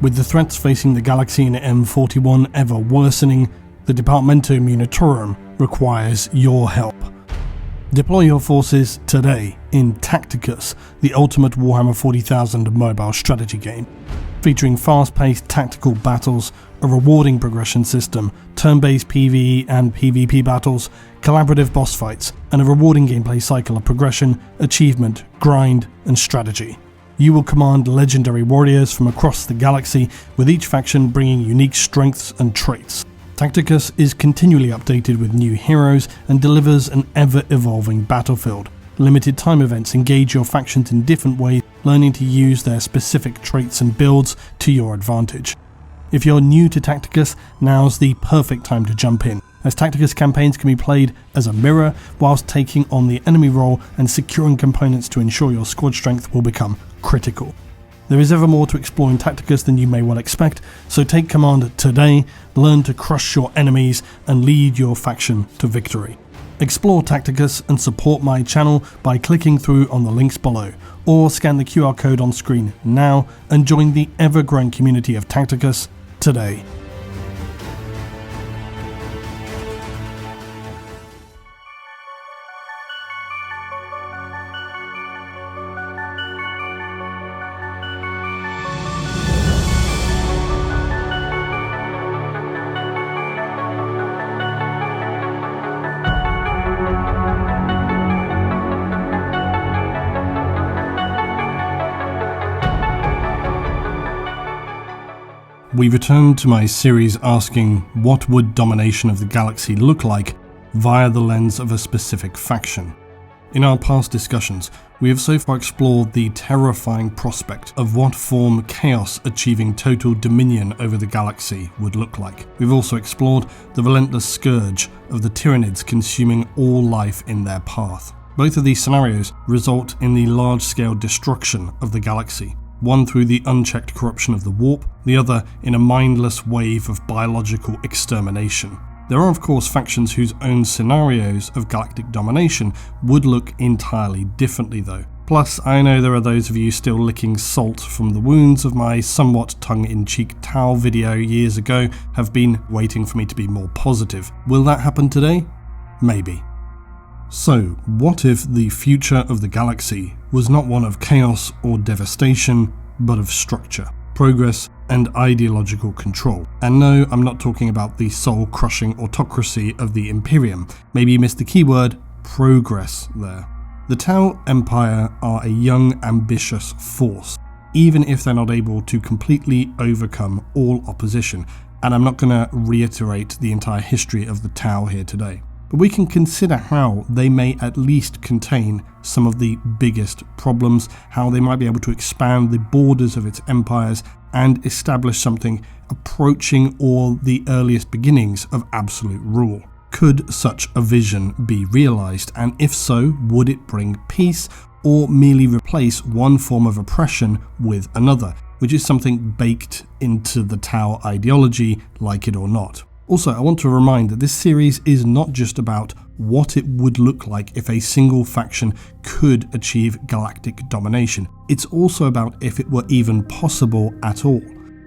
With the threats facing the galaxy in M41 ever worsening, the Departamento Munitorum requires your help. Deploy your forces today in Tacticus, the ultimate Warhammer 40,000 mobile strategy game, featuring fast-paced tactical battles, a rewarding progression system, turn-based PvE and PvP battles, collaborative boss fights, and a rewarding gameplay cycle of progression, achievement, grind, and strategy. You will command legendary warriors from across the galaxy, with each faction bringing unique strengths and traits. Tacticus is continually updated with new heroes and delivers an ever-evolving battlefield. Limited time events engage your factions in different ways, learning to use their specific traits and builds to your advantage. If you're new to Tacticus, now's the perfect time to jump in, as Tacticus campaigns can be played as a mirror whilst taking on the enemy role and securing components to ensure your squad strength will become critical. There is ever more to explore in Tacticus than you may well expect, so take command today, learn to crush your enemies, and lead your faction to victory. Explore Tacticus and support my channel by clicking through on the links below, or scan the QR code on screen now and join the ever-growing community of Tacticus today. We return to my series asking what would domination of the galaxy look like via the lens of a specific faction. In our past discussions, we have so far explored the terrifying prospect of what form chaos achieving total dominion over the galaxy would look like. We've also explored the relentless scourge of the Tyranids consuming all life in their path. Both of these scenarios result in the large-scale destruction of the galaxy. One through the unchecked corruption of the warp, the other in a mindless wave of biological extermination. There are of course factions whose own scenarios of galactic domination would look entirely differently though. Plus, I know there are those of you still licking salt from the wounds of my somewhat tongue-in-cheek Tau video years ago have been waiting for me to be more positive. Will that happen today? Maybe. So, what if the future of the galaxy was not one of chaos or devastation, but of structure, progress, and ideological control? And no, I'm not talking about the soul-crushing autocracy of the Imperium. Maybe you missed the keyword, progress, there. The Tau Empire are a young, ambitious force, even if they're not able to completely overcome all opposition. And I'm not going to reiterate the entire history of the Tau here today. But we can consider how they may at least contain some of the biggest problems, how they might be able to expand the borders of its empires and establish something approaching all the earliest beginnings of absolute rule. Could such a vision be realized, and if so, would it bring peace or merely replace one form of oppression with another, which is something baked into the Tau ideology, like it or not? Also, I want to remind that this series is not just about what it would look like if a single faction could achieve galactic domination. It's also about if it were even possible at all.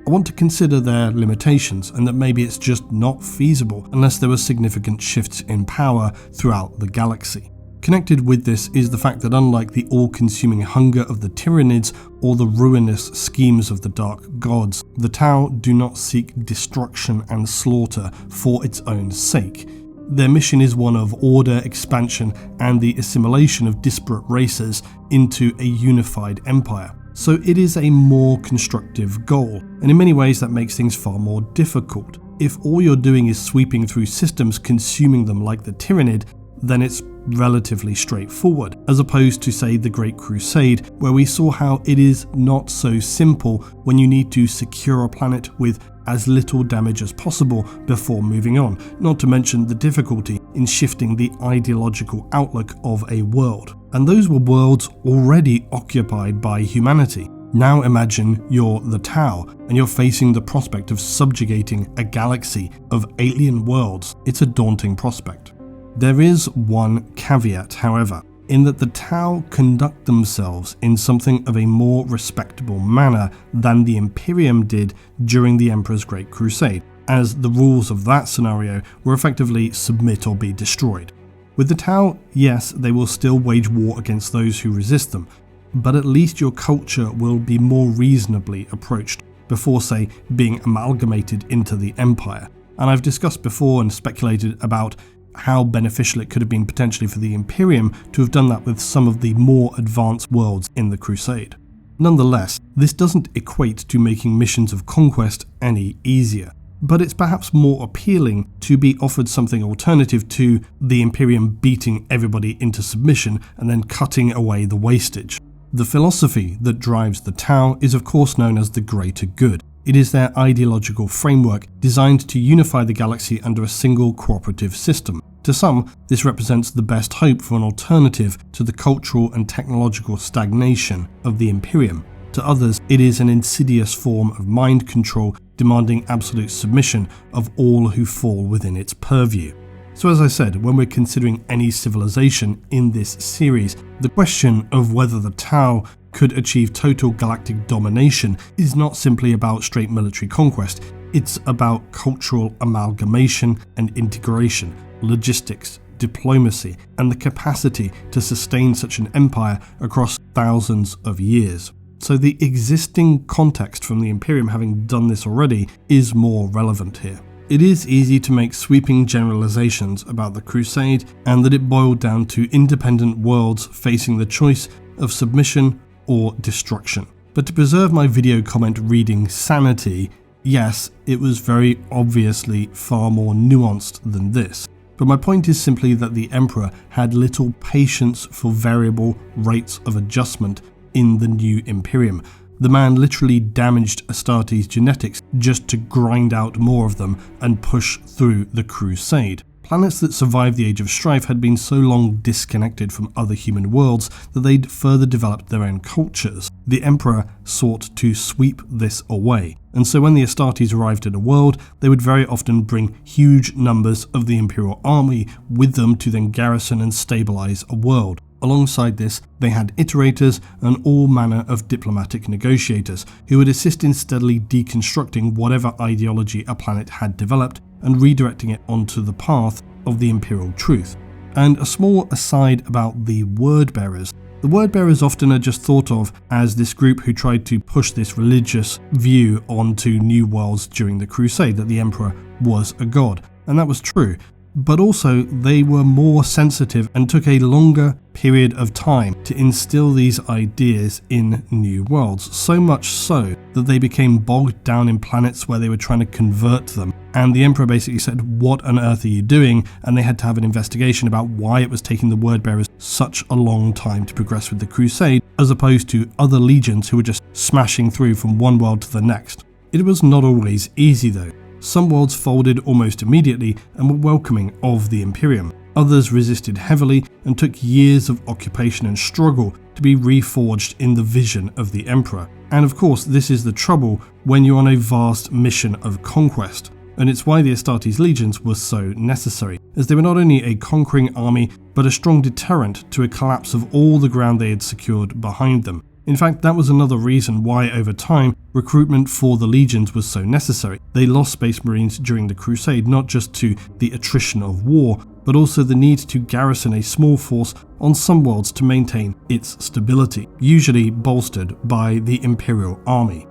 I want to consider their limitations and that maybe it's just not feasible unless there were significant shifts in power throughout the galaxy. Connected with this is the fact that unlike the all-consuming hunger of the Tyranids or the ruinous schemes of the Dark Gods, the Tau do not seek destruction and slaughter for its own sake. Their mission is one of order, expansion, and the assimilation of disparate races into a unified empire. So it is a more constructive goal, and in many ways that makes things far more difficult. If all you're doing is sweeping through systems, consuming them like the Tyranid, then it's relatively straightforward, as opposed to, say, the Great Crusade, where we saw how it is not so simple when you need to secure a planet with as little damage as possible before moving on, not to mention the difficulty in shifting the ideological outlook of a world. And those were worlds already occupied by humanity. Now imagine you're the Tau and you're facing the prospect of subjugating a galaxy of alien worlds. It's a daunting prospect. There is one caveat, however. in that the Tau conduct themselves in something of a more respectable manner than the Imperium did during the Emperor's Great Crusade, as the rules of that scenario were effectively submit or be destroyed. With the Tau, yes, they will still wage war against those who resist them, but at least your culture will be more reasonably approached before, say, being amalgamated into the Empire. And I've discussed before and speculated about how beneficial it could have been potentially for the Imperium to have done that with some of the more advanced worlds in the Crusade. Nonetheless, this doesn't equate to making missions of conquest any easier, but it's perhaps more appealing to be offered something alternative to the Imperium beating everybody into submission and then cutting away the wastage. The philosophy that drives the Tau is of course known as the greater good. It is their ideological framework designed to unify the galaxy under a single cooperative system. To some, this represents the best hope for an alternative to the cultural and technological stagnation of the Imperium. To others, it is an insidious form of mind control demanding absolute submission of all who fall within its purview. So as I said, when we're considering any civilization in this series, the question of whether the Tau could achieve total galactic domination is not simply about straight military conquest, it's about cultural amalgamation and integration, logistics, diplomacy, and the capacity to sustain such an empire across thousands of years. So the existing context from the Imperium having done this already is more relevant here. It is easy to make sweeping generalizations about the Crusade and that it boiled down to independent worlds facing the choice of submission or destruction. But to preserve my video comment reading sanity, yes, it was very obviously far more nuanced than this. But my point is simply that the Emperor had little patience for variable rates of adjustment in the new Imperium. The man literally damaged Astartes' genetics just to grind out more of them and push through the Crusade. Planets that survived the Age of Strife had been so long disconnected from other human worlds that they'd further developed their own cultures. The Emperor sought to sweep this away, and so when the Astartes arrived in a world, they would very often bring huge numbers of the Imperial army with them to then garrison and stabilize a world. Alongside this, they had iterators and all manner of diplomatic negotiators who would assist in steadily deconstructing whatever ideology a planet had developed and redirecting it onto the path of the imperial truth. And a small aside about the word bearers. The word bearers often are just thought of as this group who tried to push this religious view onto new worlds during the Crusade, that the Emperor was a god. And that was true. But also they were more sensitive and took a longer period of time to instill these ideas in new worlds, so much so that they became bogged down in planets where they were trying to convert them. And the Emperor basically said, "What on earth are you doing?" And they had to have an investigation about why it was taking the word bearers such a long time to progress with the Crusade, as opposed to other legions who were just smashing through from one world to the next. It was not always easy though. Some worlds folded almost immediately and were welcoming of the Imperium. Others resisted heavily and took years of occupation and struggle to be reforged in the vision of the Emperor. And of course, this is the trouble when you're on a vast mission of conquest. And it's why the Astartes legions were so necessary, as they were not only a conquering army, but a strong deterrent to a collapse of all the ground they had secured behind them. In fact, that was another reason why, over time, recruitment for the legions was so necessary. They lost Space Marines during the Crusade, not just to the attrition of war, but also the need to garrison a small force on some worlds to maintain its stability, usually bolstered by the Imperial army.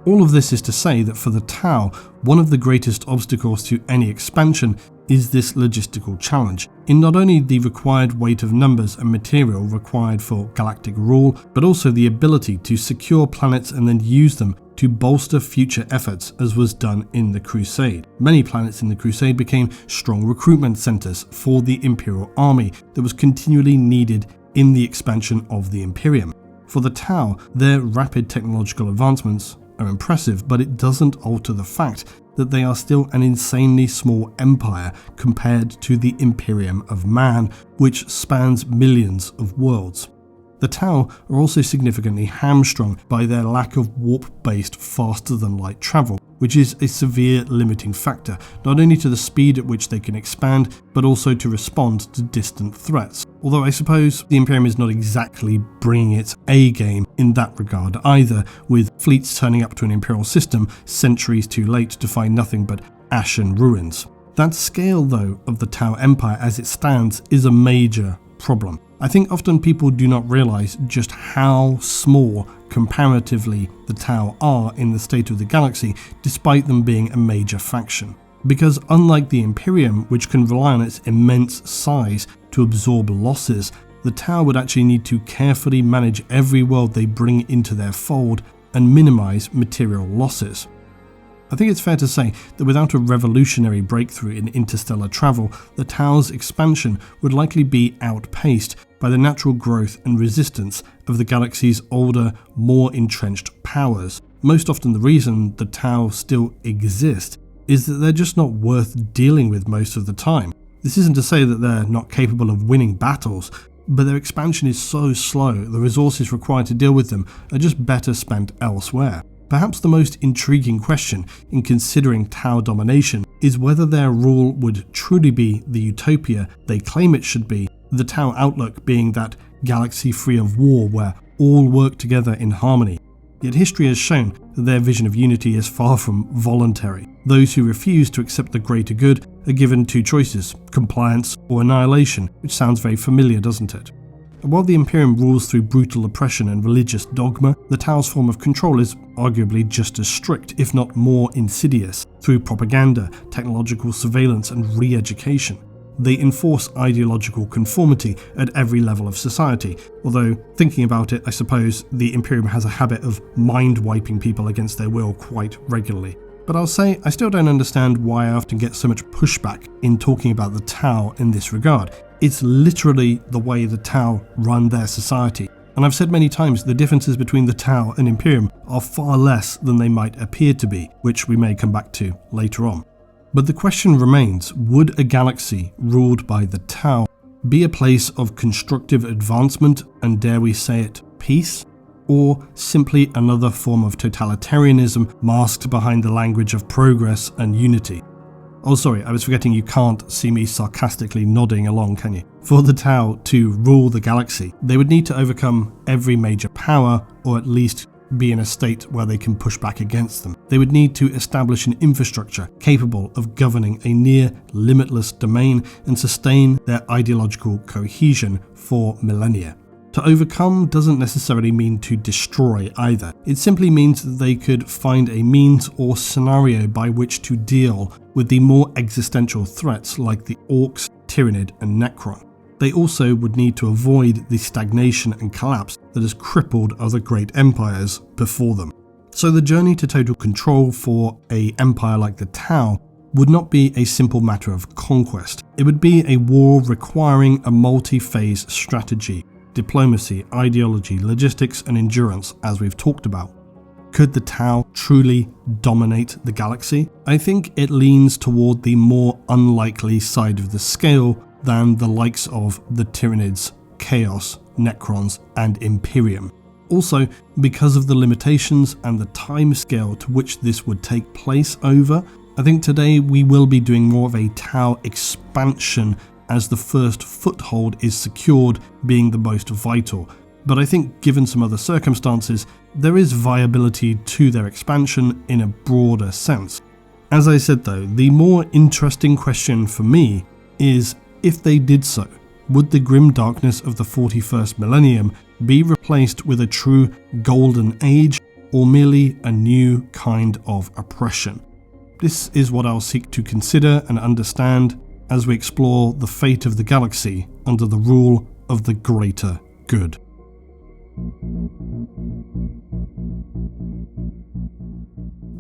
All of this is to say that for the Tau, one of the greatest obstacles to any expansion is this logistical challenge, in not only the required weight of numbers and material required for galactic rule, but also the ability to secure planets and then use them to bolster future efforts, as was done in the Crusade. Many planets in the Crusade became strong recruitment centers for the Imperial army that was continually needed in the expansion of the Imperium. For the Tau, their rapid technological advancements are impressive, but it doesn't alter the fact that they are still an insanely small empire compared to the Imperium of Man, which spans millions of worlds. The Tau are also significantly hamstrung by their lack of warp-based faster-than-light travel, which is a severe limiting factor, not only to the speed at which they can expand, but also to respond to distant threats. Although I suppose the Imperium is not exactly bringing its A game in that regard either, with fleets turning up to an Imperial system centuries too late to find nothing but ash and ruins. That scale, though, of the Tau Empire as it stands is a major problem. I think often people do not realise just how small comparatively the Tau are in the state of the galaxy, despite them being a major faction. Because unlike the Imperium, which can rely on its immense size to absorb losses, the Tau would actually need to carefully manage every world they bring into their fold and minimise material losses. I think it's fair to say that without a revolutionary breakthrough in interstellar travel, the Tau's expansion would likely be outpaced by the natural growth and resistance of the galaxy's older, more entrenched powers. Most often the reason the Tau still exist is that they're just not worth dealing with most of the time. This isn't to say that they're not capable of winning battles, but their expansion is so slow, the resources required to deal with them are just better spent elsewhere. Perhaps the most intriguing question in considering Tau domination is whether their rule would truly be the utopia they claim it should be, the Tau outlook being that galaxy free of war where all work together in harmony. Yet history has shown that their vision of unity is far from voluntary. Those who refuse to accept the greater good are given two choices, compliance or annihilation, which sounds very familiar, doesn't it? While the Imperium rules through brutal oppression and religious dogma, the Tau's form of control is arguably just as strict, if not more insidious, through propaganda, technological surveillance and re-education. They enforce ideological conformity at every level of society, although, thinking about it, I suppose the Imperium has a habit of mind-wiping people against their will quite regularly. But I'll say I still don't understand why I often get so much pushback in talking about the Tau in this regard. It's literally the way the Tau run their society. And I've said many times the differences between the Tau and Imperium are far less than they might appear to be, which we may come back to later on. But the question remains, would a galaxy ruled by the Tau be a place of constructive advancement and, dare we say it, peace? Or simply another form of totalitarianism masked behind the language of progress and unity? Oh sorry, I was forgetting you can't see me sarcastically nodding along, can you? For the Tau to rule the galaxy, they would need to overcome every major power, or at least be in a state where they can push back against them. They would need to establish an infrastructure capable of governing a near limitless domain and sustain their ideological cohesion for millennia. To overcome doesn't necessarily mean to destroy either. It simply means that they could find a means or scenario by which to deal with the more existential threats like the ORKS, Tyranid and Necron. They also would need to avoid the stagnation and collapse that has crippled other great empires before them. So the journey to total control for an empire like the Tau would not be a simple matter of conquest. It would be a war requiring a multi-phase strategy. Diplomacy, ideology, logistics and endurance, as we've talked about. Could the Tau truly dominate the galaxy? I think it leans toward the more unlikely side of the scale than the likes of the Tyranids, Chaos, Necrons and Imperium. Also, because of the limitations and the time scale to which this would take place over, I think today we will be doing more of a Tau expansion as the first foothold is secured, being the most vital. But I think given some other circumstances, there is viability to their expansion in a broader sense. As I said though, the more interesting question for me is, if they did so, would the grim darkness of the 41st millennium be replaced with a true golden age, or merely a new kind of oppression? This is what I'll seek to consider and understand as we explore the fate of the galaxy under the rule of the greater good.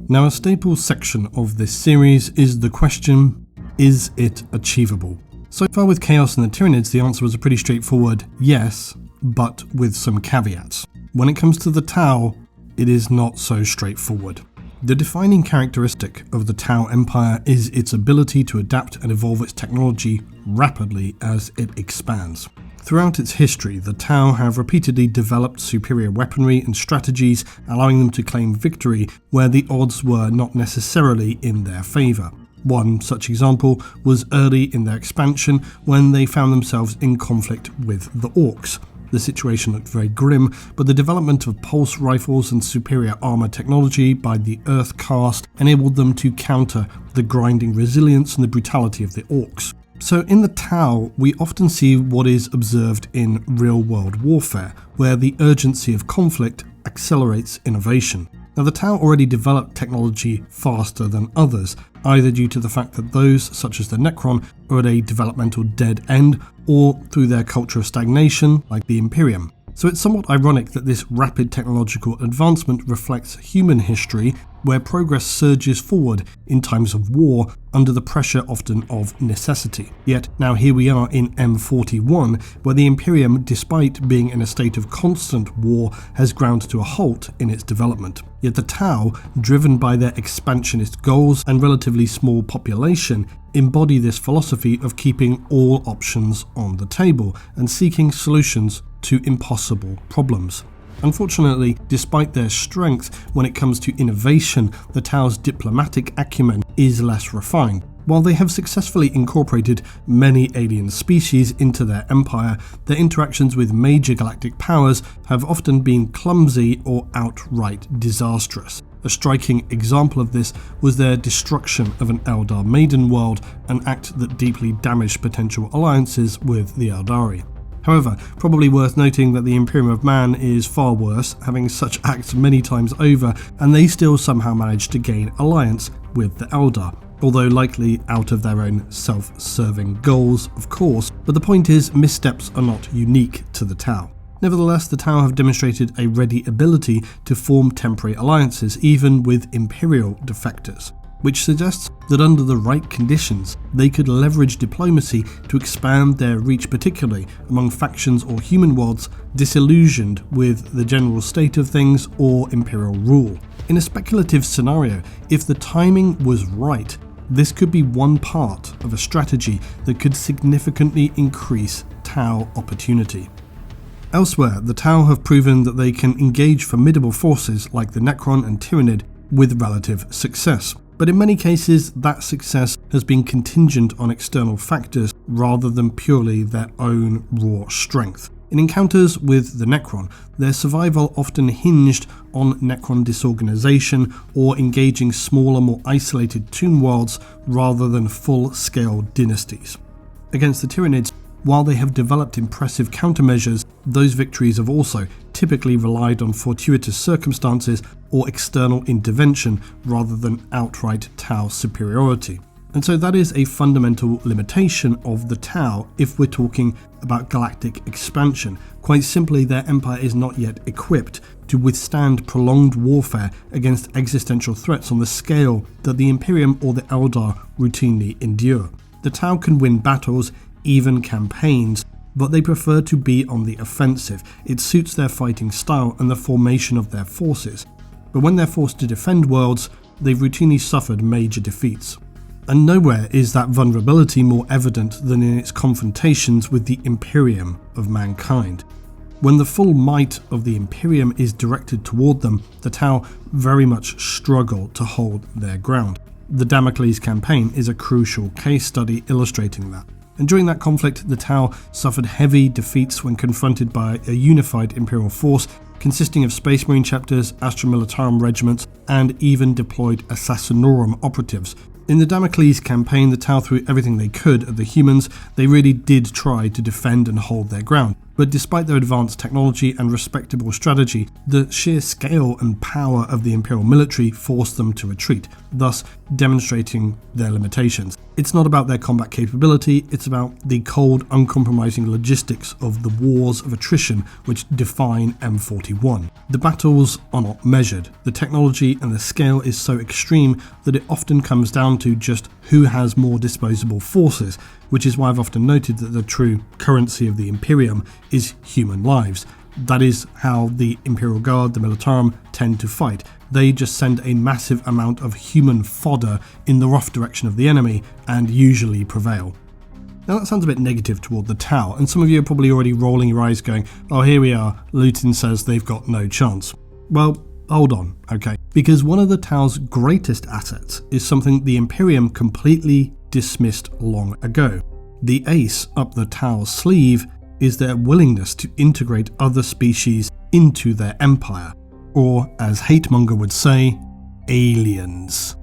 Now, a staple section of this series is the question, is it achievable? So far with Chaos and the Tyranids, the answer was a pretty straightforward yes, but with some caveats. When it comes to the Tau, it is not so straightforward. The defining characteristic of the Tau Empire is its ability to adapt and evolve its technology rapidly as it expands. Throughout its history, the Tau have repeatedly developed superior weaponry and strategies, allowing them to claim victory where the odds were not necessarily in their favour. One such example was early in their expansion when they found themselves in conflict with the ORKS. The situation looked very grim, but the development of pulse rifles and superior armour technology by the Earth caste enabled them to counter the grinding resilience and the brutality of the ORKS. So in the Tau, we often see what is observed in real-world warfare, where the urgency of conflict accelerates innovation. Now, the Tau already developed technology faster than others, either due to the fact that those, such as the Necron, are at a developmental dead end, or through their culture of stagnation, like the Imperium. So it's somewhat ironic that this rapid technological advancement reflects human history, where progress surges forward in times of war under the pressure often of necessity. Yet now here we are in M41, where the Imperium, despite being in a state of constant war, has ground to a halt in its development. Yet the Tau, driven by their expansionist goals and relatively small population, embody this philosophy of keeping all options on the table and seeking solutions to impossible problems. Unfortunately, despite their strength when it comes to innovation, the Tau's diplomatic acumen is less refined. While they have successfully incorporated many alien species into their empire, their interactions with major galactic powers have often been clumsy or outright disastrous. A striking example of this was their destruction of an Eldar maiden world, an act that deeply damaged potential alliances with the Eldari. However, probably worth noting that the Imperium of Man is far worse, having such acts many times over, and they still somehow managed to gain alliance with the Eldar, although likely out of their own self-serving goals, of course, but the point is missteps are not unique to the Tau. Nevertheless, the Tau have demonstrated a ready ability to form temporary alliances, even with Imperial defectors, which suggests that under the right conditions, they could leverage diplomacy to expand their reach, particularly among factions or human worlds disillusioned with the general state of things or Imperial rule. In a speculative scenario, if the timing was right, this could be one part of a strategy that could significantly increase Tau opportunity. Elsewhere, the Tau have proven that they can engage formidable forces like the Necron and Tyranid with relative success. But in many cases, that success has been contingent on external factors rather than purely their own raw strength. In encounters with the Necron, their survival often hinged on Necron disorganization or engaging smaller, more isolated tomb worlds rather than full-scale dynasties. Against the Tyranids, while they have developed impressive countermeasures, those victories have also typically relied on fortuitous circumstances or external intervention rather than outright Tau superiority. And so that is a fundamental limitation of the Tau if we're talking about galactic expansion. Quite simply, their empire is not yet equipped to withstand prolonged warfare against existential threats on the scale that the Imperium or the Eldar routinely endure. The Tau can win battles, even campaigns, but they prefer to be on the offensive. It suits their fighting style and the formation of their forces. But when they're forced to defend worlds, they've routinely suffered major defeats. And nowhere is that vulnerability more evident than in its confrontations with the Imperium of mankind. When the full might of the Imperium is directed toward them, the Tau very much struggle to hold their ground. The Damocles campaign is a crucial case study illustrating that. And during that conflict, the Tau suffered heavy defeats when confronted by a unified Imperial force consisting of Space Marine chapters, Astra Militarum regiments, and even deployed Assassinorum operatives. In the Damocles campaign, the Tau threw everything they could at the humans. They really did try to defend and hold their ground. But despite their advanced technology and respectable strategy, the sheer scale and power of the Imperial military forced them to retreat, thus demonstrating their limitations. It's not about their combat capability, it's about the cold, uncompromising logistics of the wars of attrition which define M41. The battles are not measured. The technology and the scale is so extreme that it often comes down to just who has more disposable forces, which is why I've often noted that the true currency of the Imperium is human lives. That is how the Imperial Guard, the Militarum, tend to fight. They just send a massive amount of human fodder in the rough direction of the enemy and usually prevail. Now that sounds a bit negative toward the Tau, and some of you are probably already rolling your eyes going, oh here we are, Luton says they've got no chance. Well, hold on, okay? Because one of the Tau's greatest assets is something the Imperium completely dismissed long ago. The ace up the Tau's sleeve is their willingness to integrate other species into their empire, or as Hatemonger would say, aliens.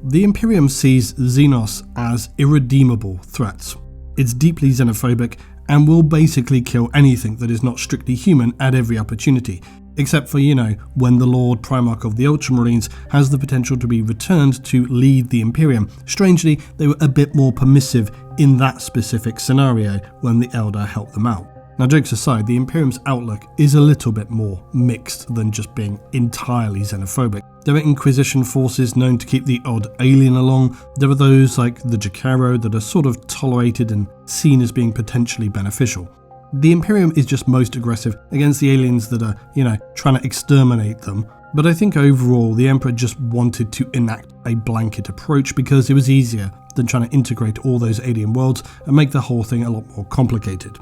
The Imperium sees Xenos as irredeemable threats. It's deeply xenophobic and will basically kill anything that is not strictly human at every opportunity, except for, when the Lord Primarch of the Ultramarines has the potential to be returned to lead the Imperium. Strangely, they were a bit more permissive in that specific scenario when the Eldar helped them out. Now, jokes aside, the Imperium's outlook is a little bit more mixed than just being entirely xenophobic. There are Inquisition forces known to keep the odd alien along. There are those like the Jacaro that are sort of tolerated and seen as being potentially beneficial. The Imperium is just most aggressive against the aliens that are, trying to exterminate them. But I think overall the Emperor just wanted to enact a blanket approach because it was easier than trying to integrate all those alien worlds and make the whole thing a lot more complicated.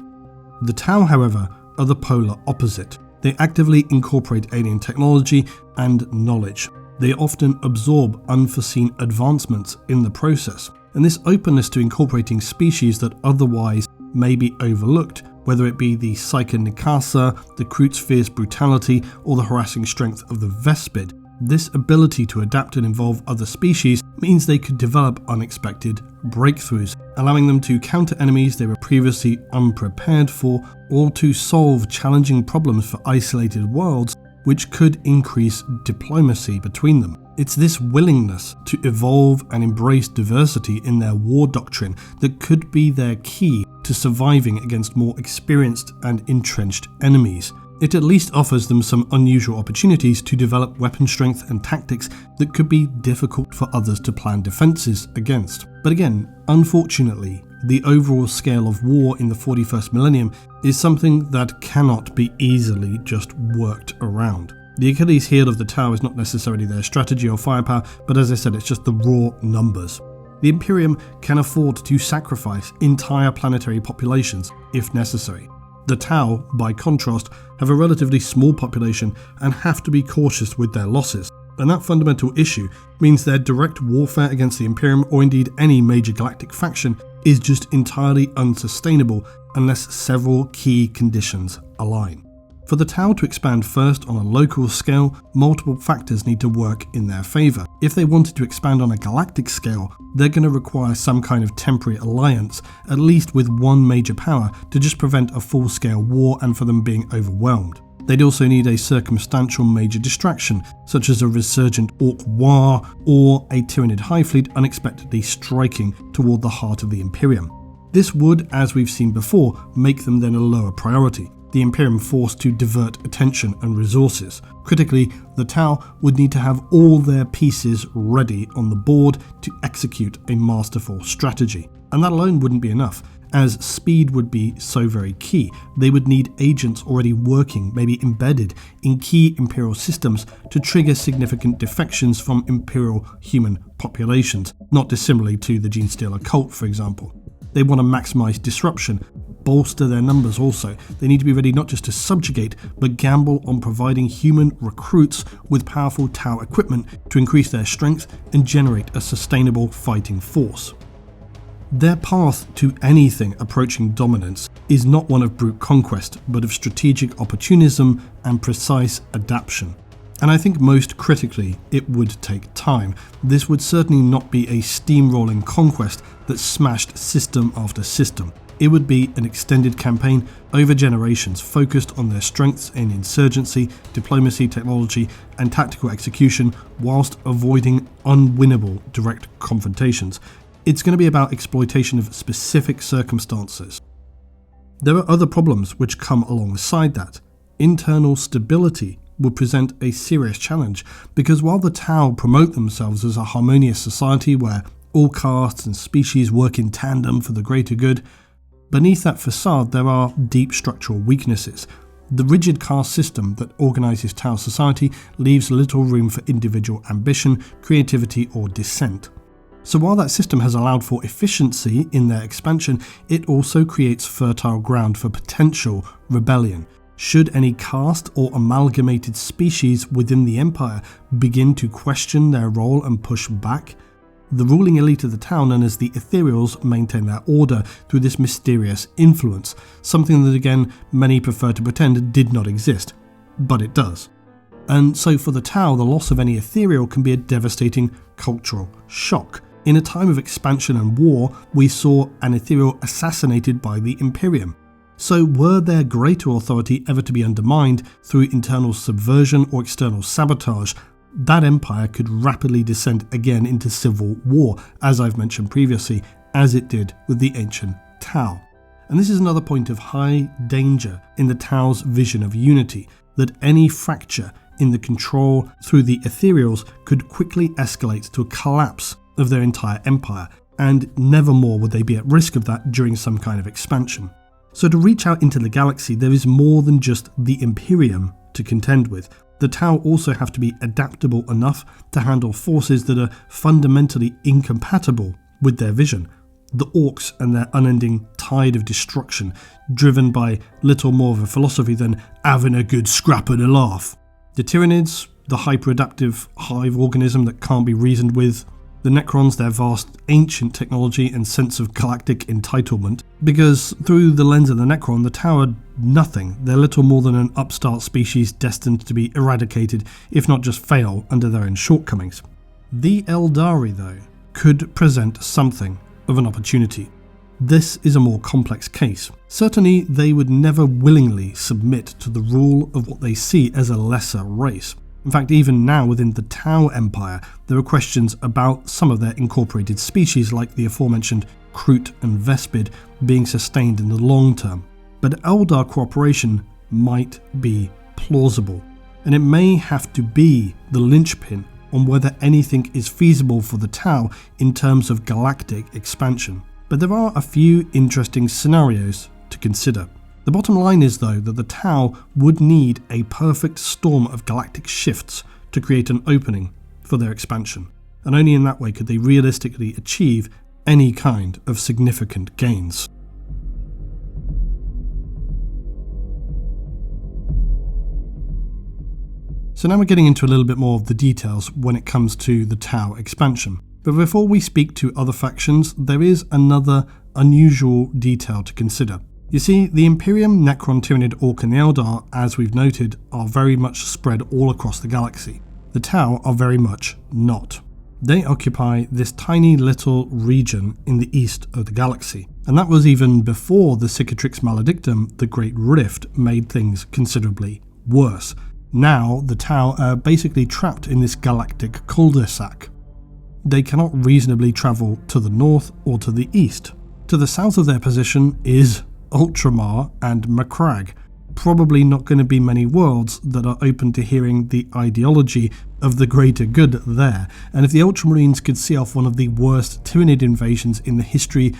The Tau, however, are the polar opposite. They actively incorporate alien technology and knowledge. They often absorb unforeseen advancements in the process, and this openness to incorporating species that otherwise may be overlooked, whether it be the Psyche Nikasa, the Kroot's fierce brutality, or the harassing strength of the Vespid, this ability to adapt and involve other species means they could develop unexpected breakthroughs, allowing them to counter enemies they were previously unprepared for, or to solve challenging problems for isolated worlds, which could increase diplomacy between them. It's this willingness to evolve and embrace diversity in their war doctrine that could be their key to surviving against more experienced and entrenched enemies. It at least offers them some unusual opportunities to develop weapon strength and tactics that could be difficult for others to plan defences against. But again, unfortunately, the overall scale of war in the 41st millennium is something that cannot be easily just worked around. The Achilles heel of the Tau is not necessarily their strategy or firepower, but as I said, it's just the raw numbers. The Imperium can afford to sacrifice entire planetary populations if necessary. The Tau, by contrast, have a relatively small population and have to be cautious with their losses. And that fundamental issue means their direct warfare against the Imperium, or indeed any major galactic faction, is just entirely unsustainable unless several key conditions align. For the Tau to expand first on a local scale, multiple factors need to work in their favour. If they wanted to expand on a galactic scale, they're going to require some kind of temporary alliance, at least with one major power, to just prevent a full-scale war and for them being overwhelmed. They'd also need a circumstantial major distraction, such as a resurgent Ork war or a Tyranid High Fleet unexpectedly striking toward the heart of the Imperium. This would, as we've seen before, make them then a lower priority, the Imperium forced to divert attention and resources. Critically, the Tau would need to have all their pieces ready on the board to execute a masterful strategy. And that alone wouldn't be enough, as speed would be so very key. They would need agents already working, maybe embedded, in key Imperial systems to trigger significant defections from Imperial human populations, not dissimilarly to the Genestealer cult, for example. They want to maximise disruption, bolster their numbers also. They need to be ready not just to subjugate, but gamble on providing human recruits with powerful Tau equipment to increase their strength and generate a sustainable fighting force. Their path to anything approaching dominance is not one of brute conquest, but of strategic opportunism and precise adaptation. And I think most critically, it would take time. This would certainly not be a steamrolling conquest that smashed system after system. It would be an extended campaign over generations focused on their strengths in insurgency, diplomacy, technology, and tactical execution, whilst avoiding unwinnable direct confrontations. It's going to be about exploitation of specific circumstances. There are other problems which come alongside that. Internal stability would present a serious challenge, because while the Tau promote themselves as a harmonious society where all castes and species work in tandem for the greater good, beneath that facade there are deep structural weaknesses. The rigid caste system that organises Tau society leaves little room for individual ambition, creativity or dissent. So while that system has allowed for efficiency in their expansion, it also creates fertile ground for potential rebellion. Should any caste or amalgamated species within the Empire begin to question their role and push back, the ruling elite of the town, known as the Ethereals, maintain their order through this mysterious influence, something that again many prefer to pretend did not exist, but it does. And so for the Tau, the loss of any Ethereal can be a devastating cultural shock. In a time of expansion and war, we saw an Ethereal assassinated by the Imperium. So were their greater authority ever to be undermined through internal subversion or external sabotage, that empire could rapidly descend again into civil war, as I've mentioned previously, as it did with the ancient Tau. And this is another point of high danger in the Tau's vision of unity, that any fracture in the control through the Ethereals could quickly escalate to a collapse of their entire empire, and never more would they be at risk of that during some kind of expansion. So to reach out into the galaxy, there is more than just the Imperium to contend with. The Tau also have to be adaptable enough to handle forces that are fundamentally incompatible with their vision. The ORKS and their unending tide of destruction, driven by little more of a philosophy than having a good scrap and a laugh. The Tyranids, the hyper-adaptive hive organism that can't be reasoned with. The Necrons, their vast ancient technology and sense of galactic entitlement, because through the lens of the Necron, the Tau are nothing. They're little more than an upstart species destined to be eradicated, if not just fail under their own shortcomings. The Eldari, though, could present something of an opportunity. This is a more complex case. Certainly, they would never willingly submit to the rule of what they see as a lesser race. In fact, even now within the Tau Empire, there are questions about some of their incorporated species like the aforementioned Kroot and Vespid being sustained in the long term. But Eldar cooperation might be plausible, and it may have to be the linchpin on whether anything is feasible for the Tau in terms of galactic expansion. But there are a few interesting scenarios to consider. The bottom line is, though, that the Tau would need a perfect storm of galactic shifts to create an opening for their expansion, and only in that way could they realistically achieve any kind of significant gains. So now we're getting into a little bit more of the details when it comes to the Tau expansion. But before we speak to other factions, there is another unusual detail to consider. You see, the Imperium, Necron, Tyranid, Ork and the Eldar, as we've noted, are very much spread all across the galaxy. The Tau are very much not. They occupy this tiny little region in the east of the galaxy, and that was even before the Cicatrix Maledictum, the Great Rift, made things considerably worse. Now, the Tau are basically trapped in this galactic cul-de-sac. They cannot reasonably travel to the north or to the east. To the south of their position is Ultramar and Macragge. Probably not going to be many worlds that are open to hearing the ideology of the greater good there, and if the Ultramarines could see off one of the worst Tyranid invasions in the history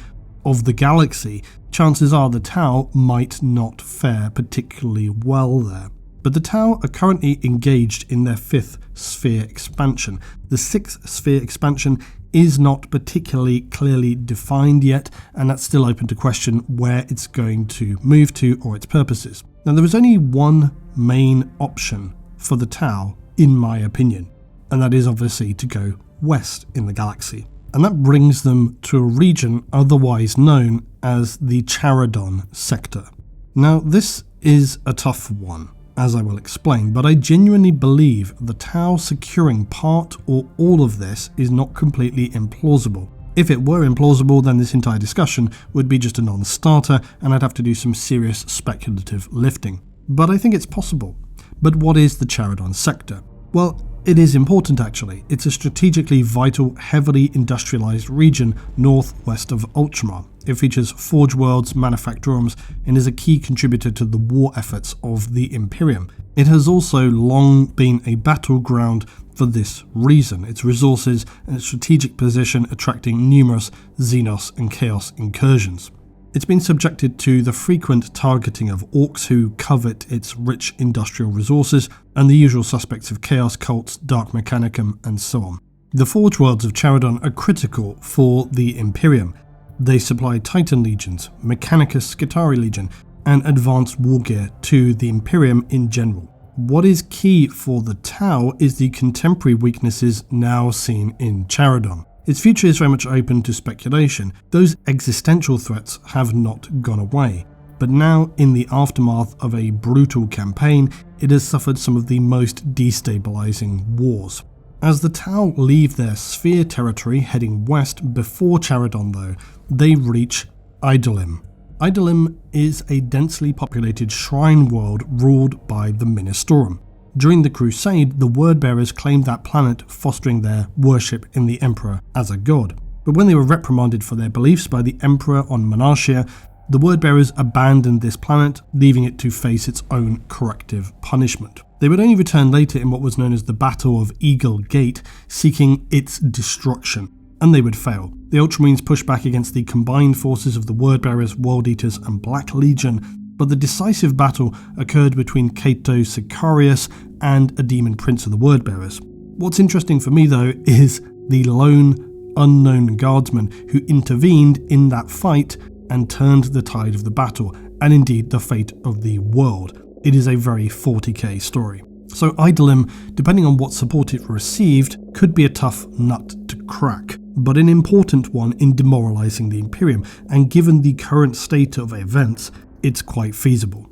of the galaxy, chances are the Tau might not fare particularly well there. But the Tau are currently engaged in their 5th sphere expansion. The 6th sphere expansion is not particularly clearly defined yet, and that's still open to question where it's going to move to or its purposes. Now, there is only one main option for the Tau, in my opinion, and that is obviously to go west in the galaxy. And that brings them to a region otherwise known as the Charadon sector. Now, this is a tough one, as I will explain, but I genuinely believe the Tau securing part or all of this is not completely implausible. If it were implausible, then this entire discussion would be just a non-starter, and I'd have to do some serious speculative lifting. But I think it's possible. But what is the Charadon sector? Well, it is important actually. It's a strategically vital, heavily industrialized region northwest of Ultramar. It features forge worlds, manufactorums, and is a key contributor to the war efforts of the Imperium. It has also long been a battleground for this reason, its resources and its strategic position attracting numerous Xenos and Chaos incursions. It's been subjected to the frequent targeting of orcs who covet its rich industrial resources, and the usual suspects of Chaos cults, Dark Mechanicum, and so on. The Forge Worlds of Charadon are critical for the Imperium. They supply Titan Legions, Mechanicus Skitarii Legion, and advanced war gear to the Imperium in general. What is key for the Tau is the contemporary weaknesses now seen in Charadon. Its future is very much open to speculation. Those existential threats have not gone away. But now, in the aftermath of a brutal campaign, it has suffered some of the most destabilizing wars. As the Tau leave their sphere territory heading west before Charadon though, they reach Idolim. Idolim is a densely populated shrine world ruled by the Ministorum. During the Crusade, the Wordbearers claimed that planet, fostering their worship in the Emperor as a god. But when they were reprimanded for their beliefs by the Emperor on Monarchia, the Wordbearers abandoned this planet, leaving it to face its own corrective punishment. They would only return later in what was known as the Battle of Eagle Gate, seeking its destruction, and they would fail. The Ultramarines pushed back against the combined forces of the Wordbearers, World Eaters, and Black Legion, but the decisive battle occurred between Cato Sicarius and a demon prince of the Wordbearers. What's interesting for me though is the lone, unknown guardsman who intervened in that fight and turned the tide of the battle, and indeed the fate of the world. It is a very 40k story. So Idolim, depending on what support it received, could be a tough nut to crack, but an important one in demoralising the Imperium, and given the current state of events, it's quite feasible.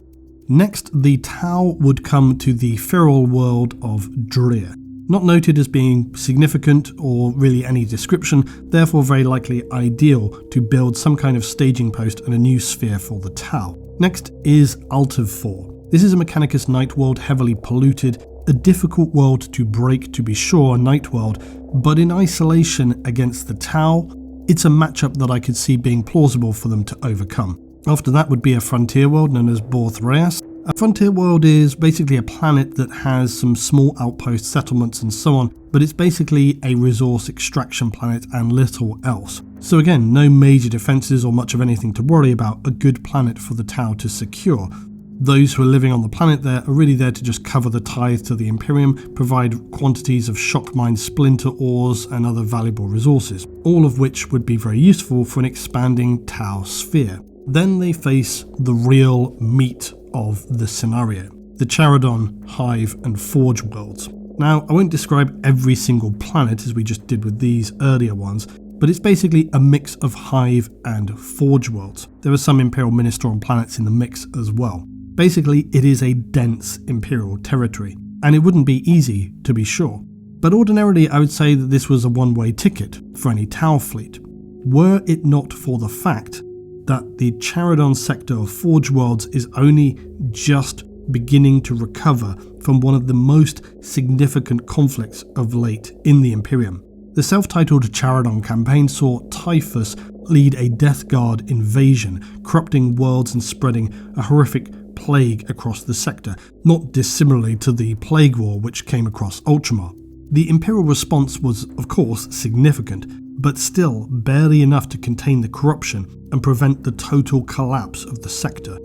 Next, the Tau would come to the feral world of Drir. Not noted as being significant or really any description, therefore very likely ideal to build some kind of staging post and a new sphere for the Tau. Next is Altiv-4. This is a Mechanicus night world heavily polluted, a difficult world to break to be sure, a night world, but in isolation against the Tau, it's a matchup that I could see being plausible for them to overcome. After that would be a frontier world known as Borthreas. A frontier world is basically a planet that has some small outpost settlements and so on, but it's basically a resource extraction planet and little else. So again, no major defences or much of anything to worry about, a good planet for the Tau to secure. Those who are living on the planet there are really there to just cover the tithe to the Imperium, provide quantities of shock mine splinter ores and other valuable resources, all of which would be very useful for an expanding Tau sphere. Then they face the real meat of the scenario, the Charadon, Hive and Forge worlds. Now, I won't describe every single planet as we just did with these earlier ones, but it's basically a mix of Hive and Forge worlds. There are some Imperial Ministorum planets in the mix as well. Basically, it is a dense Imperial territory, and it wouldn't be easy to be sure. But ordinarily, I would say that this was a one-way ticket for any Tau fleet. Were it not for the fact that the Charadon sector of Forge Worlds is only just beginning to recover from one of the most significant conflicts of late in the Imperium. The self-titled Charadon campaign saw Typhus lead a Death Guard invasion, corrupting worlds and spreading a horrific plague across the sector, not dissimilarly to the Plague War which came across Ultramar. The Imperial response was, of course, significant, but still barely enough to contain the corruption and prevent the total collapse of the sector.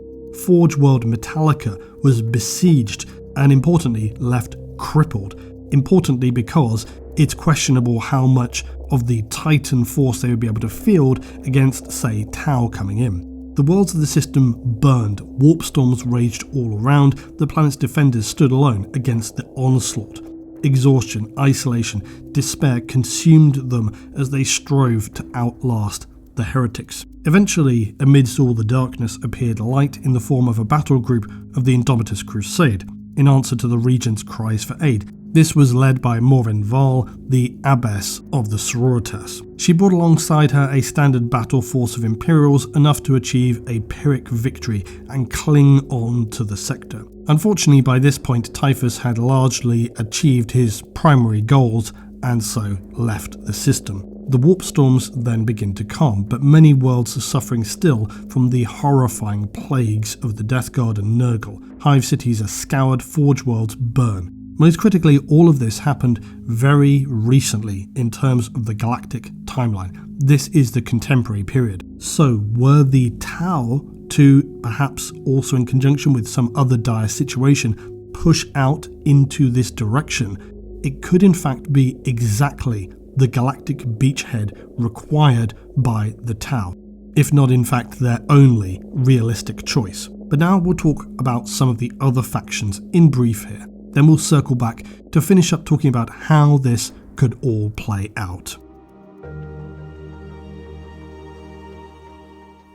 Forge World Metallica was besieged and, importantly, left crippled. Importantly because it's questionable how much of the Titan force they would be able to field against, say, Tau coming in. The worlds of the system burned, warp storms raged all around, the planet's defenders stood alone against the onslaught. Exhaustion, isolation, despair consumed them as they strove to outlast the heretics. Eventually, amidst all the darkness, appeared light in the form of a battle group of the Indomitus Crusade, in answer to the Regent's cries for aid. This was led by Morin Val, the abbess of the Sororitas. She brought alongside her a standard battle force of Imperials, enough to achieve a Pyrrhic victory and cling on to the sector. Unfortunately, by this point, Typhus had largely achieved his primary goals and so left the system. The warp storms then begin to calm, but many worlds are suffering still from the horrifying plagues of the Death Guard and Nurgle. Hive cities are scoured, Forge worlds burn. Most critically, all of this happened very recently in terms of the galactic timeline. This is the contemporary period. So were the Tau to, perhaps also in conjunction with some other dire situation, push out into this direction, it could in fact be exactly the galactic beachhead required by the Tau, if not in fact their only realistic choice. But now we'll talk about some of the other factions in brief here. Then we'll circle back to finish up talking about how this could all play out.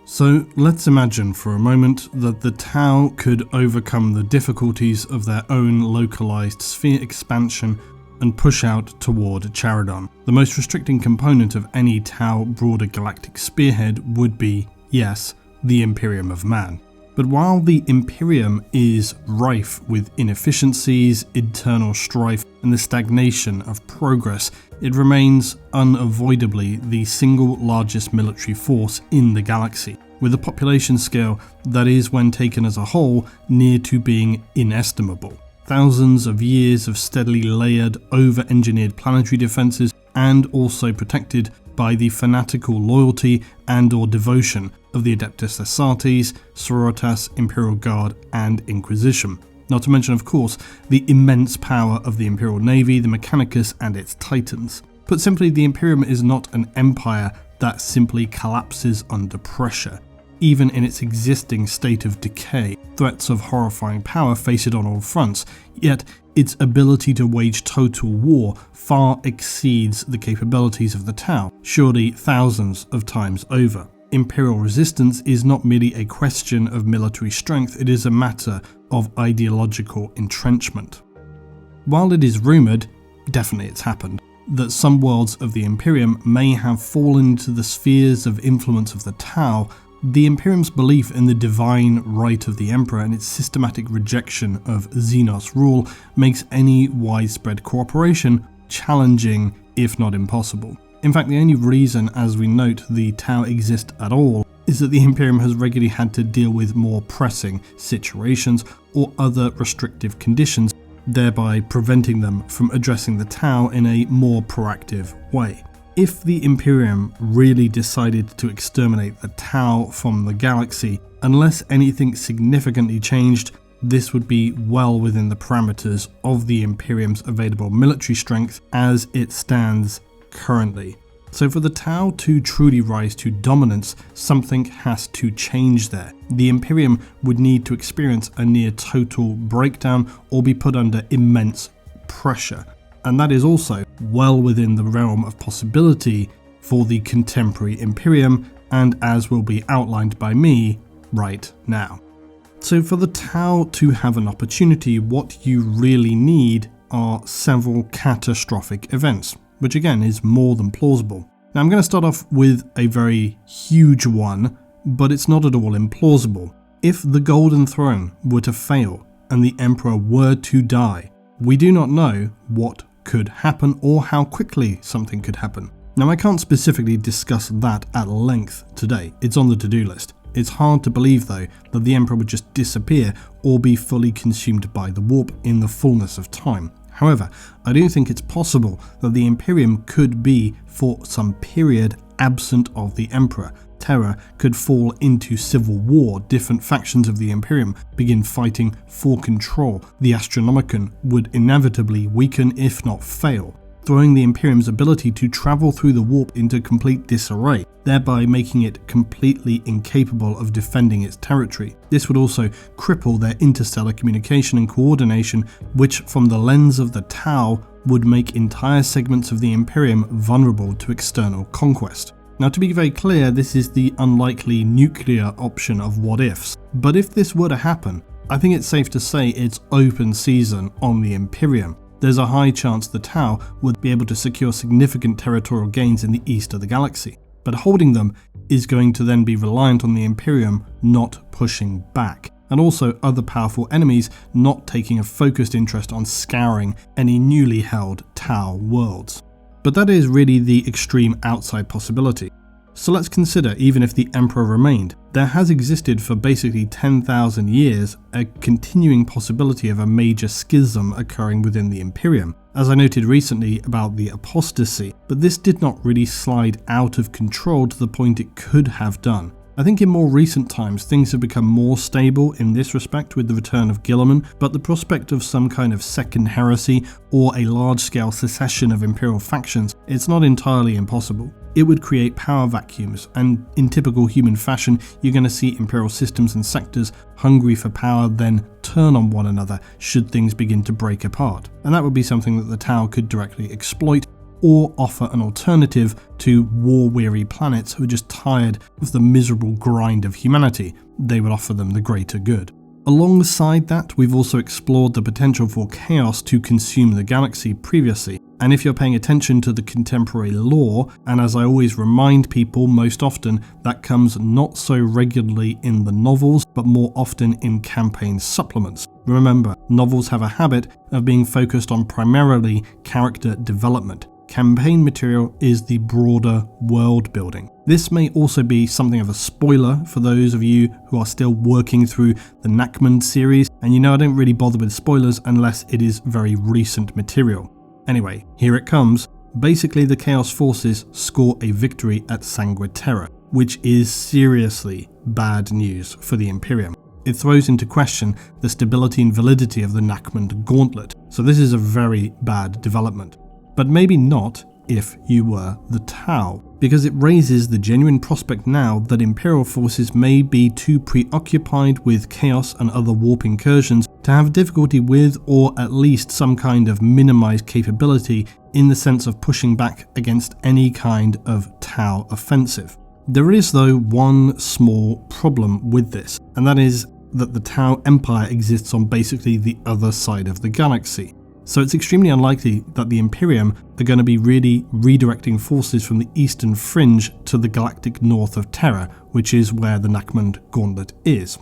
So let's imagine for a moment that the Tau could overcome the difficulties of their own localized sphere expansion and push out toward Charadon. The most restricting component of any Tau broader galactic spearhead would be, yes, the Imperium of Man. But while the Imperium is rife with inefficiencies, internal strife, and the stagnation of progress, it remains unavoidably the single largest military force in the galaxy, with a population scale that is, when taken as a whole, near to being inestimable. Thousands of years of steadily layered, over-engineered planetary defenses, and also protected by the fanatical loyalty and/or devotion of the Adeptus Astartes, Sororitas, Imperial Guard, and Inquisition. Not to mention, of course, the immense power of the Imperial Navy, the Mechanicus, and its Titans. Put simply, the Imperium is not an empire that simply collapses under pressure. Even in its existing state of decay, threats of horrifying power face it on all fronts, yet its ability to wage total war far exceeds the capabilities of the Tau, surely thousands of times over. Imperial resistance is not merely a question of military strength, it is a matter of ideological entrenchment. While it is rumoured, definitely it's happened, that some worlds of the Imperium may have fallen into the spheres of influence of the Tau, the Imperium's belief in the divine right of the Emperor and its systematic rejection of Xenos rule makes any widespread cooperation challenging, if not impossible. In fact, the only reason, as we note, the Tau exist at all is that the Imperium has regularly had to deal with more pressing situations or other restrictive conditions, thereby preventing them from addressing the Tau in a more proactive way. If the Imperium really decided to exterminate the Tau from the galaxy, unless anything significantly changed, this would be well within the parameters of the Imperium's available military strength as it stands currently. So for the Tau to truly rise to dominance, something has to change there. The Imperium would need to experience a near total breakdown or be put under immense pressure. And that is also well within the realm of possibility for the contemporary Imperium, and as will be outlined by me right now. So for the Tau to have an opportunity, what you really need are several catastrophic events, which again is more than plausible. Now I'm going to start off with a very huge one, but it's not at all implausible. If the Golden Throne were to fail and the Emperor were to die, we do not know what could happen or how quickly something could happen. Now I can't specifically discuss that at length today, it's on the to-do list. It's hard to believe though that the Emperor would just disappear or be fully consumed by the warp in the fullness of time. However, I do think it's possible that the Imperium could be for some period absent of the Emperor. Terror could fall into civil war, different factions of the Imperium begin fighting for control, the Astronomicon would inevitably weaken if not fail, throwing the Imperium's ability to travel through the warp into complete disarray, thereby making it completely incapable of defending its territory. This would also cripple their interstellar communication and coordination, which from the lens of the Tau would make entire segments of the Imperium vulnerable to external conquest. Now to be very clear, this is the unlikely nuclear option of what ifs, but if this were to happen, I think it's safe to say it's open season on the Imperium. There's a high chance the Tau would be able to secure significant territorial gains in the east of the galaxy, but holding them is going to then be reliant on the Imperium not pushing back, and also other powerful enemies not taking a focused interest on scouring any newly held Tau worlds. But that is really the extreme outside possibility. So let's consider, even if the Emperor remained, there has existed for basically 10,000 years a continuing possibility of a major schism occurring within the Imperium, as I noted recently about the apostasy, but this did not really slide out of control to the point it could have done. I think in more recent times things have become more stable in this respect with the return of Guilliman, but the prospect of some kind of second heresy or a large-scale secession of Imperial factions is not entirely impossible. It would create power vacuums, and in typical human fashion, you're going to see Imperial systems and sectors hungry for power then turn on one another should things begin to break apart. And that would be something that the Tau could directly exploit, or offer an alternative to war-weary planets who are just tired of the miserable grind of humanity. They would offer them the greater good. Alongside that, we've also explored the potential for chaos to consume the galaxy previously, and if you're paying attention to the contemporary lore, and as I always remind people most often, that comes not so regularly in the novels, but more often in campaign supplements. Remember, novels have a habit of being focused on primarily character development. Campaign material is the broader world building. This may also be something of a spoiler for those of you who are still working through the Nachmund series, and you know I don't really bother with spoilers unless it is very recent material. Anyway, here it comes. Basically, the Chaos Forces score a victory at Sanguine Terra, which is seriously bad news for the Imperium. It throws into question the stability and validity of the Nachmund Gauntlet, so this is a very bad development. But maybe not if you were the Tau, because it raises the genuine prospect now that Imperial forces may be too preoccupied with chaos and other warp incursions to have difficulty with, or at least some kind of minimized capability in the sense of pushing back against any kind of Tau offensive. There is though one small problem with this, and that is that the Tau Empire exists on basically the other side of the galaxy. So it's extremely unlikely that the Imperium are going to be really redirecting forces from the eastern fringe to the galactic north of Terra, which is where the Nachmund Gauntlet is.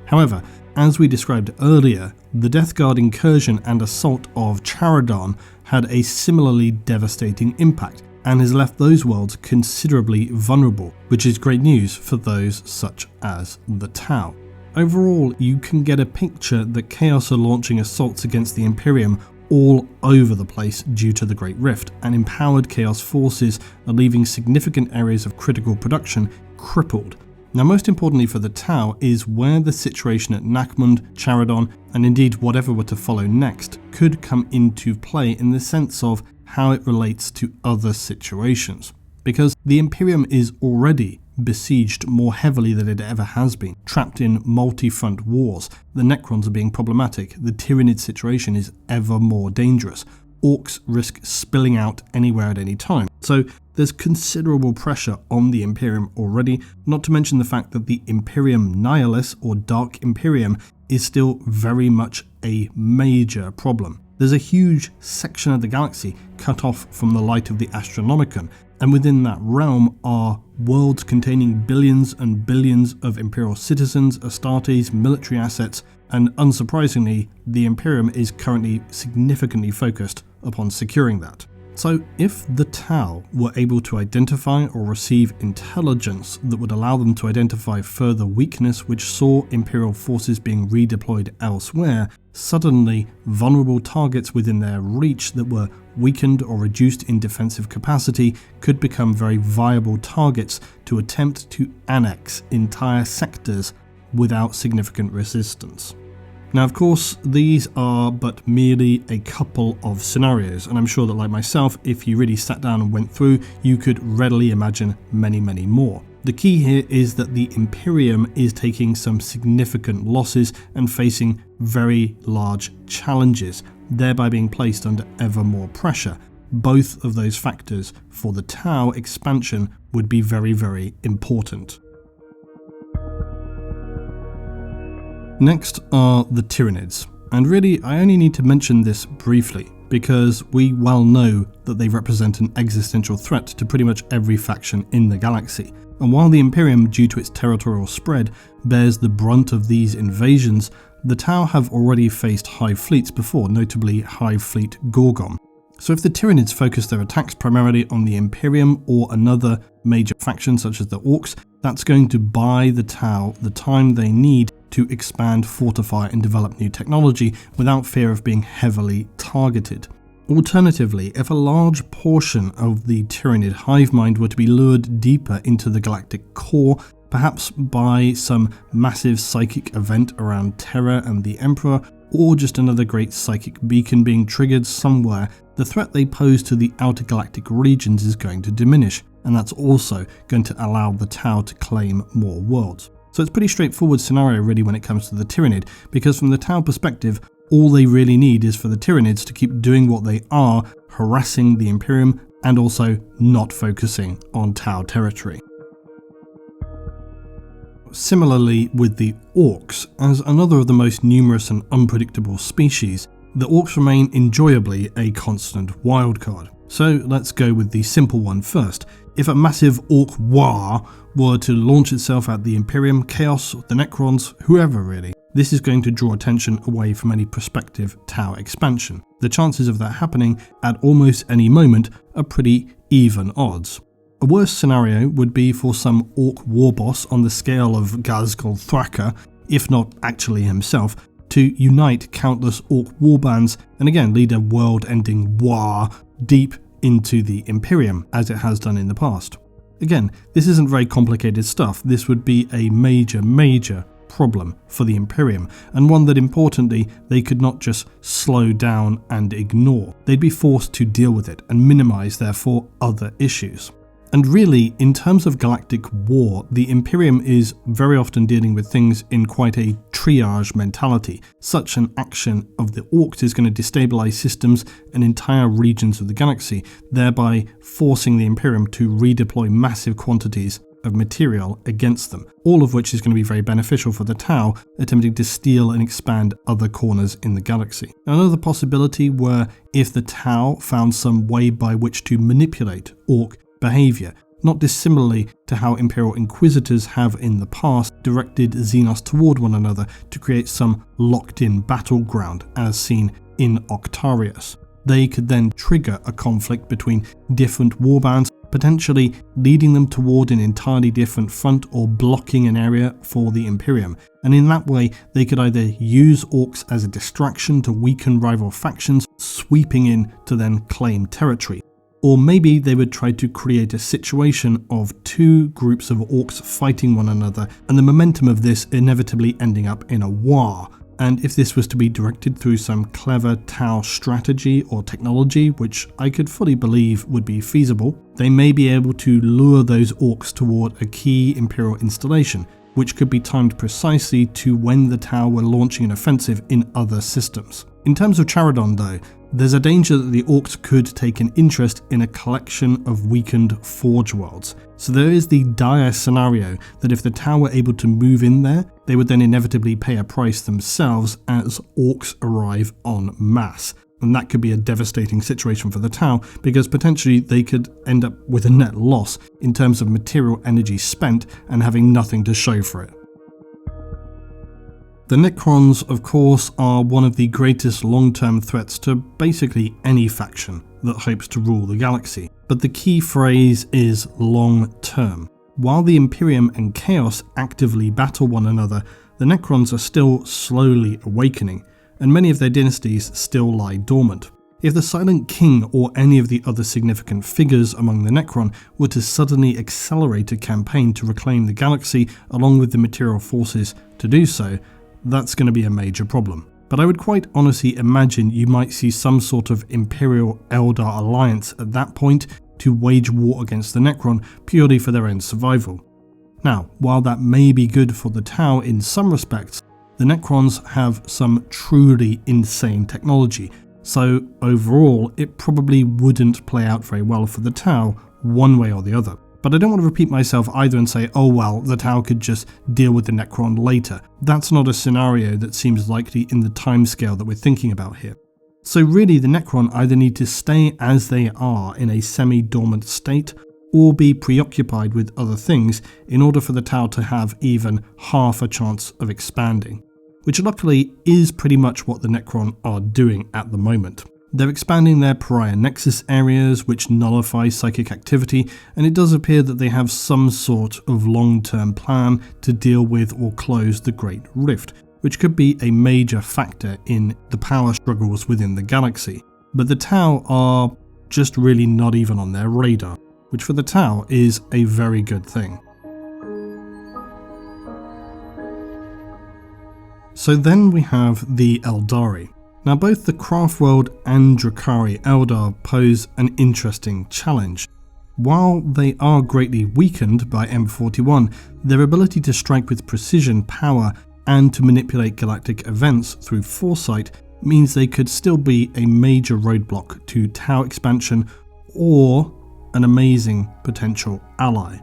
However, as we described earlier, the Death Guard incursion and assault of Charadon had a similarly devastating impact, and has left those worlds considerably vulnerable, which is great news for those such as the Tau. Overall, you can get a picture that Chaos are launching assaults against the Imperium all over the place due to the Great Rift, and empowered Chaos forces are leaving significant areas of critical production crippled. Now, most importantly for the Tau is where the situation at Nachmund, Charadon, and indeed whatever were to follow next could come into play in the sense of how it relates to other situations. Because the Imperium is already besieged more heavily than it ever has been, trapped in multi-front wars. The Necrons are being problematic, the Tyranid situation is ever more dangerous. Orcs risk spilling out anywhere at any time. So there's considerable pressure on the Imperium already, not to mention the fact that the Imperium Nihilus, or Dark Imperium, is still very much a major problem. There's a huge section of the galaxy cut off from the light of the Astronomicon, and within that realm are worlds containing billions and billions of Imperial citizens, Astartes, military assets, and unsurprisingly, the Imperium is currently significantly focused upon securing that. So if the Tau were able to identify or receive intelligence that would allow them to identify further weakness which saw Imperial forces being redeployed elsewhere, suddenly vulnerable targets within their reach that were weakened or reduced in defensive capacity could become very viable targets to attempt to annex entire sectors without significant resistance. Now, of course, these are but merely a couple of scenarios, and I'm sure that, like myself, if you really sat down and went through, you could readily imagine many, many more. The key here is that the Imperium is taking some significant losses and facing very large challenges, thereby being placed under ever more pressure. Both of those factors for the Tau expansion would be very, very important. Next are the Tyranids, and really I only need to mention this briefly because we well know that they represent an existential threat to pretty much every faction in the galaxy. And while the Imperium, due to its territorial spread, bears the brunt of these invasions, the Tau have already faced hive fleets before, notably Hive Fleet Gorgon. So if the Tyranids focus their attacks primarily on the Imperium or another major faction such as the ORKS, that's going to buy the Tau the time they need to expand, fortify and develop new technology without fear of being heavily targeted. Alternatively, if a large portion of the Tyranid hive mind were to be lured deeper into the galactic core, perhaps by some massive psychic event around Terra and the Emperor, or just another great psychic beacon being triggered somewhere, the threat they pose to the outer galactic regions is going to diminish, and that's also going to allow the Tau to claim more worlds. So it's a pretty straightforward scenario really when it comes to the Tyranid, because from the Tau perspective, all they really need is for the Tyranids to keep doing what they are, harassing the Imperium and also not focusing on Tau territory. Similarly with the ORKS, as another of the most numerous and unpredictable species, the ORKS remain enjoyably a constant wildcard. So let's go with the simple one first. If a massive Ork war were to launch itself at the Imperium, Chaos, the Necrons, whoever really, this is going to draw attention away from any prospective Tau expansion. The chances of that happening at almost any moment are pretty even odds. A worse scenario would be for some Ork war boss on the scale of Ghazghkull Thraka, if not actually himself, to unite countless Ork warbands and again lead a world-ending war deep into the Imperium, as it has done in the past. Again, this isn't very complicated stuff. This would be a major problem for the Imperium, and one that importantly they could not just slow down and ignore. They'd be forced to deal with it and minimize therefore other issues. And really, in terms of galactic war, the Imperium is very often dealing with things in quite a triage mentality. Such an action of the ORKS is going to destabilize systems and entire regions of the galaxy, thereby forcing the Imperium to redeploy massive quantities of material against them, all of which is going to be very beneficial for the Tau attempting to steal and expand other corners in the galaxy. Another possibility were if the Tau found some way by which to manipulate Ork behaviour, not dissimilarly to how Imperial Inquisitors have in the past directed Xenos toward one another to create some locked-in battleground as seen in Octarius. They could then trigger a conflict between different warbands, potentially leading them toward an entirely different front or blocking an area for the Imperium, and in that way they could either use ORKS as a distraction to weaken rival factions, sweeping in to then claim territory. Or maybe they would try to create a situation of two groups of orcs fighting one another, and the momentum of this inevitably ending up in a war. And if this was to be directed through some clever Tau strategy or technology, which I could fully believe would be feasible, they may be able to lure those orcs toward a key Imperial installation, which could be timed precisely to when the Tau were launching an offensive in other systems. In terms of Charadon though, there's a danger that the Orks could take an interest in a collection of weakened Forge worlds. So there is the dire scenario that if the Tau were able to move in there, they would then inevitably pay a price themselves as Orks arrive en masse. And that could be a devastating situation for the Tau, because potentially they could end up with a net loss in terms of material energy spent and having nothing to show for it. The Necrons, of course, are one of the greatest long-term threats to basically any faction that hopes to rule the galaxy, but the key phrase is long-term. While the Imperium and Chaos actively battle one another, the Necrons are still slowly awakening, and many of their dynasties still lie dormant. If the Silent King or any of the other significant figures among the Necron were to suddenly accelerate a campaign to reclaim the galaxy along with the material forces to do so, that's going to be a major problem. But I would quite honestly imagine you might see some sort of Imperial Eldar alliance at that point to wage war against the Necron purely for their own survival. Now, while that may be good for the Tau in some respects, the Necrons have some truly insane technology, so overall it probably wouldn't play out very well for the Tau one way or the other. But I don't want to repeat myself either and say, oh well, the Tau could just deal with the Necron later. That's not a scenario that seems likely in the timescale that we're thinking about here. So really the Necron either need to stay as they are in a semi-dormant state, or be preoccupied with other things in order for the Tau to have even half a chance of expanding. Which luckily is pretty much what the Necron are doing at the moment. They're expanding their Pariah Nexus areas, which nullify psychic activity, and it does appear that they have some sort of long-term plan to deal with or close the Great Rift, which could be a major factor in the power struggles within the galaxy. But the Tau are just really not even on their radar, which for the Tau is a very good thing. So then we have the Eldari. Now both the Craft World and Drukhari Eldar pose an interesting challenge. While they are greatly weakened by M41, their ability to strike with precision, power, and to manipulate galactic events through foresight means they could still be a major roadblock to Tau expansion or an amazing potential ally.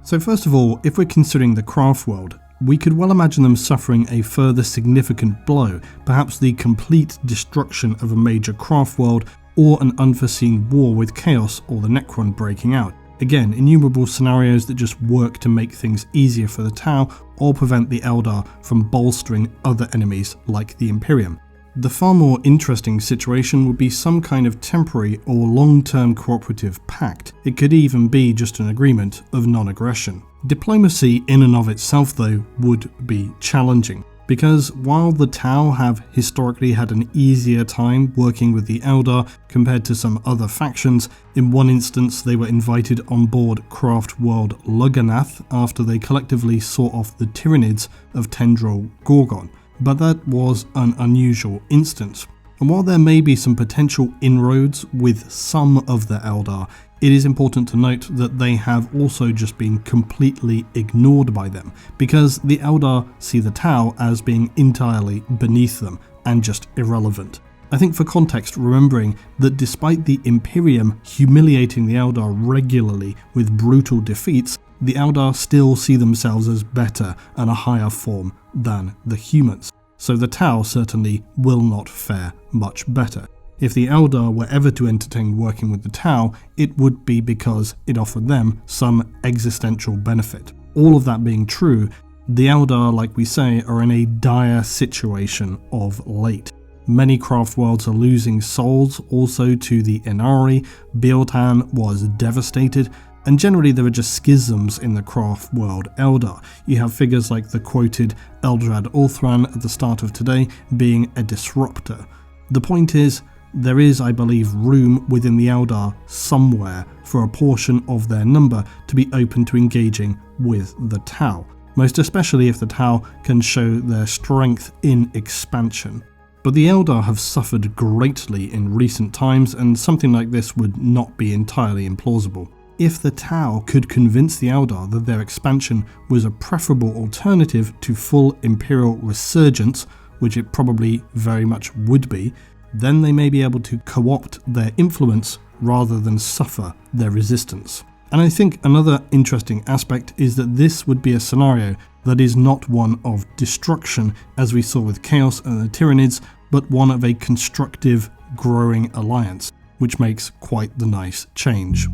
So first of all, if we're considering the Craft World, we could well imagine them suffering a further significant blow, perhaps the complete destruction of a major Craft World or an unforeseen war with Chaos or the Necron breaking out. Again, innumerable scenarios that just work to make things easier for the Tau or prevent the Eldar from bolstering other enemies like the Imperium. The far more interesting situation would be some kind of temporary or long-term cooperative pact. It could even be just an agreement of non-aggression. Diplomacy in and of itself though would be challenging, because while the Tau have historically had an easier time working with the Eldar compared to some other factions, in one instance they were invited on board Craft World Lugganath after they collectively saw off the Tyranids of Tendril Gorgon. But that was an unusual instance. And while there may be some potential inroads with some of the Eldar, it is important to note that they have also just been completely ignored by them, because the Eldar see the Tau as being entirely beneath them and just irrelevant. I think for context, remembering that despite the Imperium humiliating the Eldar regularly with brutal defeats, the Eldar still see themselves as better and a higher form than the humans. So the Tau certainly will not fare much better. If the Eldar were ever to entertain working with the Tau, it would be because it offered them some existential benefit. All of that being true, the Eldar, like we say, are in a dire situation of late. Many Craft Worlds are losing souls also to the Inari, Bealtan was devastated, and generally there are just schisms in the Craft World Eldar. You have figures like the quoted Eldrad Ulthran at the start of today being a disruptor. The point is, there is, I believe, room within the Eldar somewhere for a portion of their number to be open to engaging with the Tau, most especially if the Tau can show their strength in expansion. But the Eldar have suffered greatly in recent times, and something like this would not be entirely implausible. If the Tau could convince the Eldar that their expansion was a preferable alternative to full Imperial resurgence, which it probably very much would be, then they may be able to co-opt their influence rather than suffer their resistance. And I think another interesting aspect is that this would be a scenario that is not one of destruction, as we saw with Chaos and the Tyranids, but one of a constructive, growing alliance, which makes quite the nice change.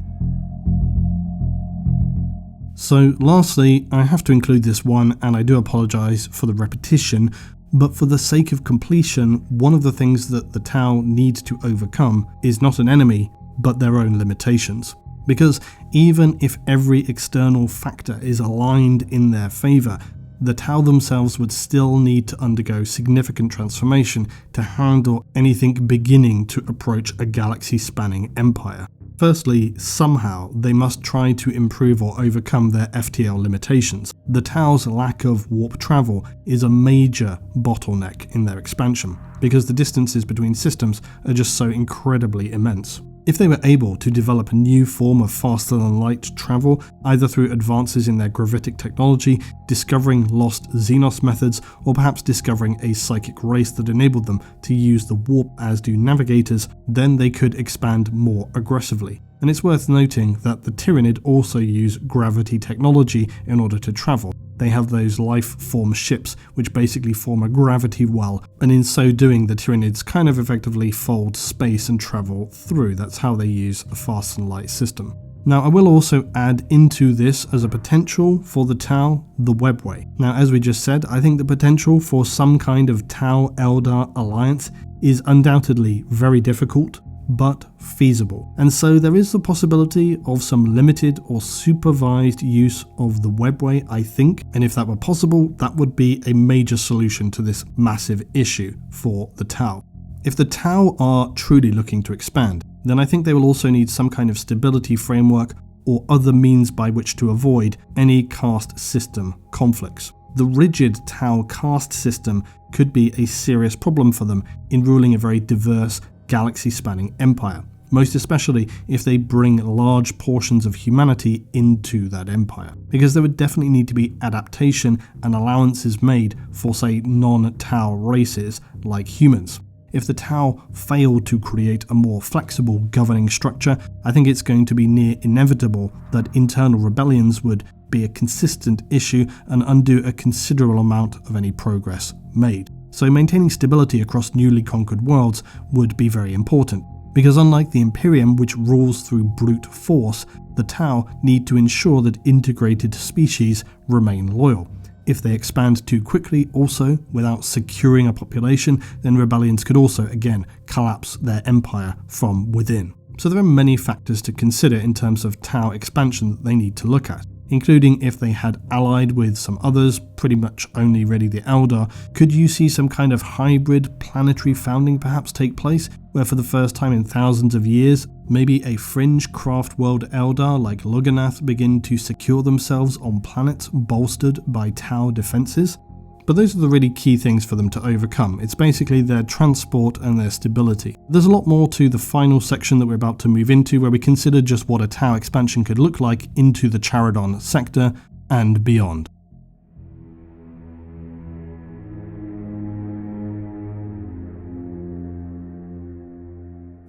So lastly, I have to include this one, and I do apologise for the repetition, but for the sake of completion, one of the things that the Tau need to overcome is not an enemy, but their own limitations. Because even if every external factor is aligned in their favour, the Tau themselves would still need to undergo significant transformation to handle anything beginning to approach a galaxy-spanning empire. Firstly, somehow they must try to improve or overcome their FTL limitations. The Tau's lack of warp travel is a major bottleneck in their expansion, because the distances between systems are just so incredibly immense. If they were able to develop a new form of faster-than-light travel, either through advances in their gravitic technology, discovering lost Xenos methods, or perhaps discovering a psychic race that enabled them to use the warp as do navigators, then they could expand more aggressively. And it's worth noting that the Tyranid also use gravity technology in order to travel. They have those life form ships which basically form a gravity well, and in so doing the Tyranids kind of effectively fold space and travel through. That's how they use a fast and light system. Now I will also add into this as a potential for the Tau, the Webway. Now as we just said, I think the potential for some kind of Tau-Eldar alliance is undoubtedly very difficult, but feasible. And so there is the possibility of some limited or supervised use of the Webway, I think, and if that were possible, that would be a major solution to this massive issue for the Tau. If the Tau are truly looking to expand, then I think they will also need some kind of stability framework or other means by which to avoid any caste system conflicts. The rigid Tau caste system could be a serious problem for them in ruling a very diverse, galaxy-spanning empire, most especially if they bring large portions of humanity into that empire, because there would definitely need to be adaptation and allowances made for, say, non-Tau races like humans. If the Tau fail to create a more flexible governing structure, I think it's going to be near inevitable that internal rebellions would be a consistent issue and undo a considerable amount of any progress made. So maintaining stability across newly conquered worlds would be very important, because unlike the Imperium, which rules through brute force, the Tau need to ensure that integrated species remain loyal. If they expand too quickly also, without securing a population, then rebellions could also, again, collapse their empire from within. So there are many factors to consider in terms of Tau expansion that they need to look at, including if they had allied with some others, pretty much only really the Eldar. Could you see some kind of hybrid planetary founding perhaps take place, where for the first time in thousands of years, maybe a fringe craft world Eldar like Lugganath begin to secure themselves on planets bolstered by Tau defenses? But those are the really key things for them to overcome. It's basically their transport and their stability. There's a lot more to the final section that we're about to move into, where we consider just what a Tau expansion could look like into the Charadon sector and beyond.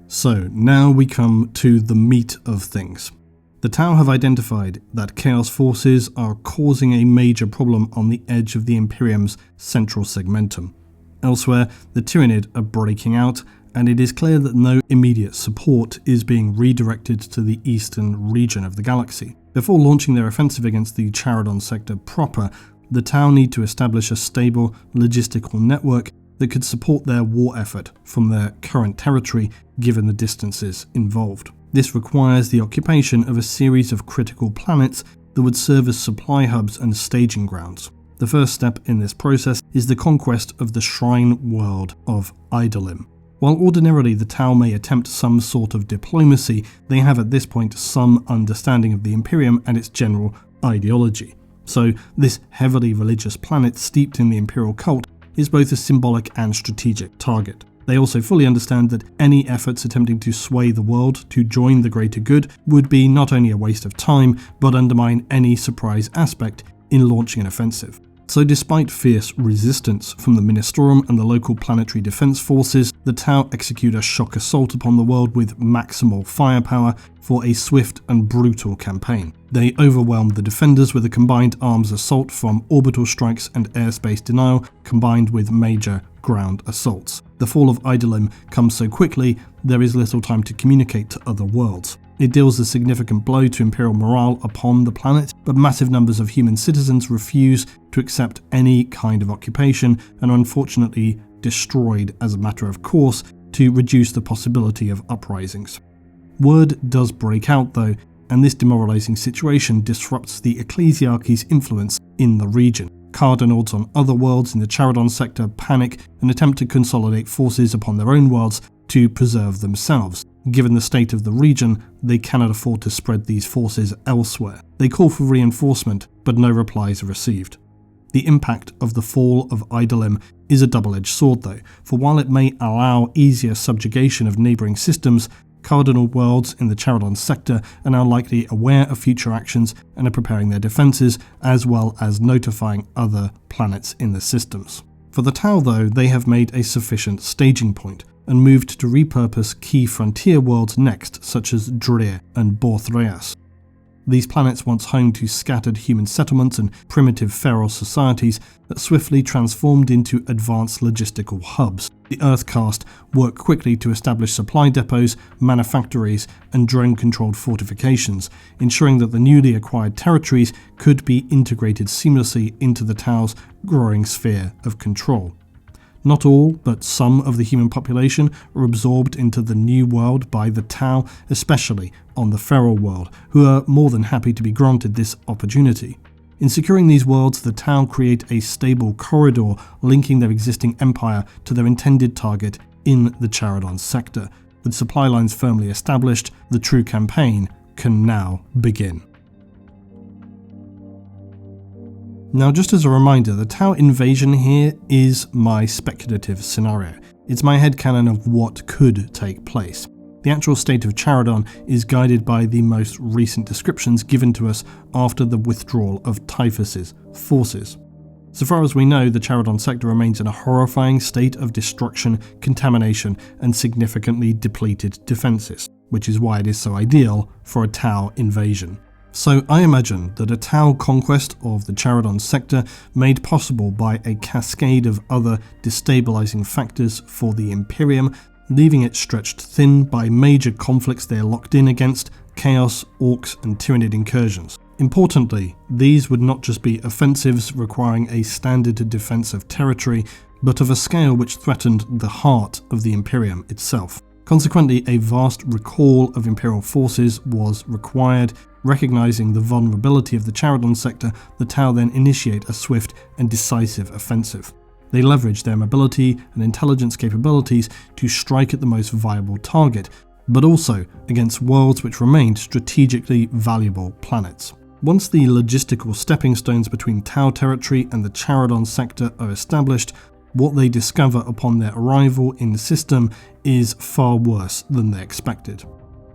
So now we come to the meat of things. The Tau have identified that Chaos forces are causing a major problem on the edge of the Imperium's central segmentum. Elsewhere, the Tyranid are breaking out, and it is clear that no immediate support is being redirected to the eastern region of the galaxy. Before launching their offensive against the Charadon sector proper, the Tau need to establish a stable logistical network that could support their war effort from their current territory, given the distances involved. This requires the occupation of a series of critical planets that would serve as supply hubs and staging grounds. The first step in this process is the conquest of the shrine world of Idalim. While ordinarily the Tau may attempt some sort of diplomacy, they have at this point some understanding of the Imperium and its general ideology. So this heavily religious planet steeped in the Imperial cult is both a symbolic and strategic target. They also fully understand that any efforts attempting to sway the world to join the greater good would be not only a waste of time, but undermine any surprise aspect in launching an offensive. So despite fierce resistance from the Ministorum and the local planetary defense forces, the Tau execute a shock assault upon the world with maximal firepower for a swift and brutal campaign. They overwhelm the defenders with a combined arms assault from orbital strikes and airspace denial, combined with major ground assaults. The fall of Idalim comes so quickly, there is little time to communicate to other worlds. It deals a significant blow to Imperial morale upon the planet, but massive numbers of human citizens refuse to accept any kind of occupation and are unfortunately destroyed as a matter of course to reduce the possibility of uprisings. Word does break out though, and this demoralizing situation disrupts the Ecclesiarchy's influence in the region. Cardinals on other worlds in the Charadon sector panic and attempt to consolidate forces upon their own worlds to preserve themselves. Given the state of the region, they cannot afford to spread these forces elsewhere. They call for reinforcement, but no replies are received. The impact of the fall of Idalim is a double-edged sword though, for while it may allow easier subjugation of neighbouring systems, cardinal worlds in the Charadon sector are now likely aware of future actions and are preparing their defences, as well as notifying other planets in the systems. For the Tau though, they have made a sufficient staging point, and moved to repurpose key frontier worlds next, such as Drir and Borthreas. These planets once home to scattered human settlements and primitive feral societies that swiftly transformed into advanced logistical hubs. The Earthcast work quickly to establish supply depots, manufactories, and drone-controlled fortifications, ensuring that the newly acquired territories could be integrated seamlessly into the Tau's growing sphere of control. Not all, but some of the human population are absorbed into the new world by the Tau, especially on the feral world, who are more than happy to be granted this opportunity. In securing these worlds, the Tau create a stable corridor linking their existing empire to their intended target in the Charadon sector. With supply lines firmly established, the true campaign can now begin. Now, just as a reminder, the Tau invasion here is my speculative scenario. It's my headcanon of what could take place. The actual state of Charadon is guided by the most recent descriptions given to us after the withdrawal of Typhus's forces. So far as we know, the Charadon sector remains in a horrifying state of destruction, contamination, and significantly depleted defences, which is why it is so ideal for a Tau invasion. So I imagine that a Tau conquest of the Charadon sector, made possible by a cascade of other destabilising factors for the Imperium, leaving it stretched thin by major conflicts they are locked in against, Chaos, ORKS and Tyranid incursions. Importantly, these would not just be offensives requiring a standard defence of territory, but of a scale which threatened the heart of the Imperium itself. Consequently, a vast recall of Imperial forces was required. Recognising the vulnerability of the Charadon sector, the Tau then initiate a swift and decisive offensive. They leverage their mobility and intelligence capabilities to strike at the most viable target, but also against worlds which remained strategically valuable planets. Once the logistical stepping stones between Tau territory and the Charadon sector are established, what they discover upon their arrival in the system is far worse than they expected.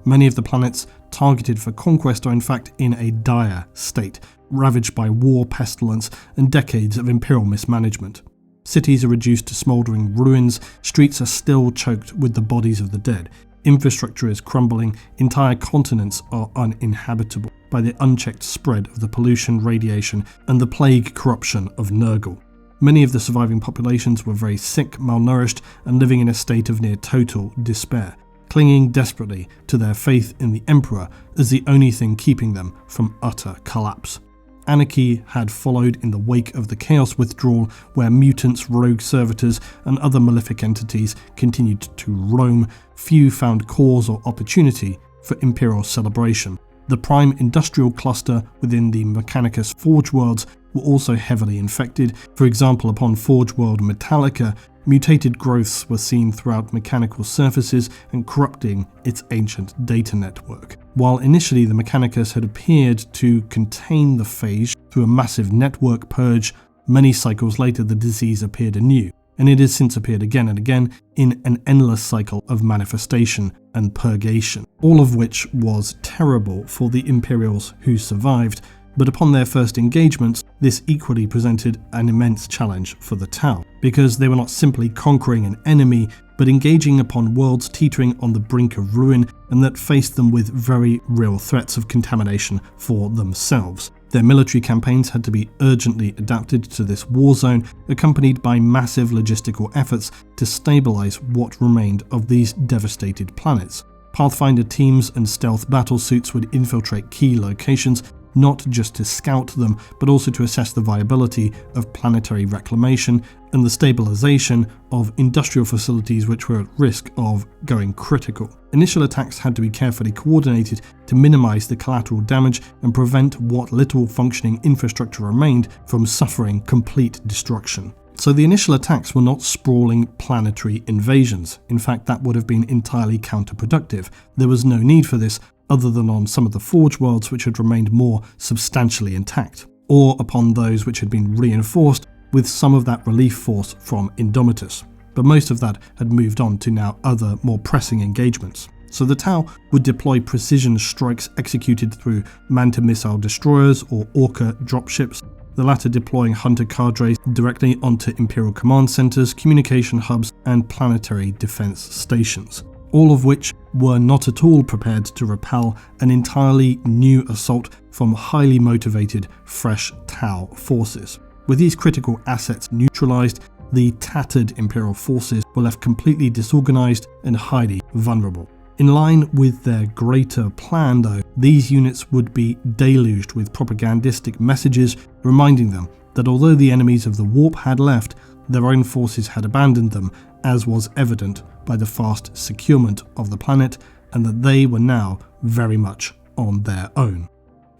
Many of the planets targeted for conquest are in fact in a dire state, ravaged by war, pestilence, and decades of Imperial mismanagement. Cities are reduced to smouldering ruins, streets are still choked with the bodies of the dead, infrastructure is crumbling, entire continents are uninhabitable by the unchecked spread of the pollution, radiation, and the plague corruption of Nurgle. Many of the surviving populations were very sick, malnourished, and living in a state of near total despair, clinging desperately to their faith in the Emperor as the only thing keeping them from utter collapse. Anarchy had followed in the wake of the Chaos withdrawal, where mutants, rogue servitors, and other malefic entities continued to roam. Few found cause or opportunity for Imperial celebration. The prime industrial cluster within the Mechanicus Forge worlds were also heavily infected. For example, upon Forge World Metallica, mutated growths were seen throughout mechanical surfaces and corrupting its ancient data network. While initially the Mechanicus had appeared to contain the phage through a massive network purge, many cycles later the disease appeared anew, and it has since appeared again and again in an endless cycle of manifestation and purgation, all of which was terrible for the Imperials who survived. But upon their first engagements, this equally presented an immense challenge for the Tau, because they were not simply conquering an enemy, but engaging upon worlds teetering on the brink of ruin and that faced them with very real threats of contamination for themselves. Their military campaigns had to be urgently adapted to this war zone, accompanied by massive logistical efforts to stabilize what remained of these devastated planets. Pathfinder teams and stealth battlesuits would infiltrate key locations, not just to scout them, but also to assess the viability of planetary reclamation and the stabilization of industrial facilities which were at risk of going critical. Initial attacks had to be carefully coordinated to minimize the collateral damage and prevent what little functioning infrastructure remained from suffering complete destruction. So the initial attacks were not sprawling planetary invasions. In fact, that would have been entirely counterproductive. There was no need for this, other than on some of the Forge worlds which had remained more substantially intact, or upon those which had been reinforced with some of that relief force from Indomitus. But most of that had moved on to now other, more pressing engagements. So the Tau would deploy precision strikes executed through Manta missile destroyers or Orca dropships, the latter deploying hunter cadres directly onto Imperial command centers, communication hubs, and planetary defense stations, all of which were not at all prepared to repel an entirely new assault from highly motivated, fresh Tau forces. With these critical assets neutralized, the tattered Imperial forces were left completely disorganized and highly vulnerable. In line with their greater plan, though, these units would be deluged with propagandistic messages reminding them that although the enemies of the warp had left, their own forces had abandoned them, as was evident by the fast securement of the planet, and that they were now very much on their own.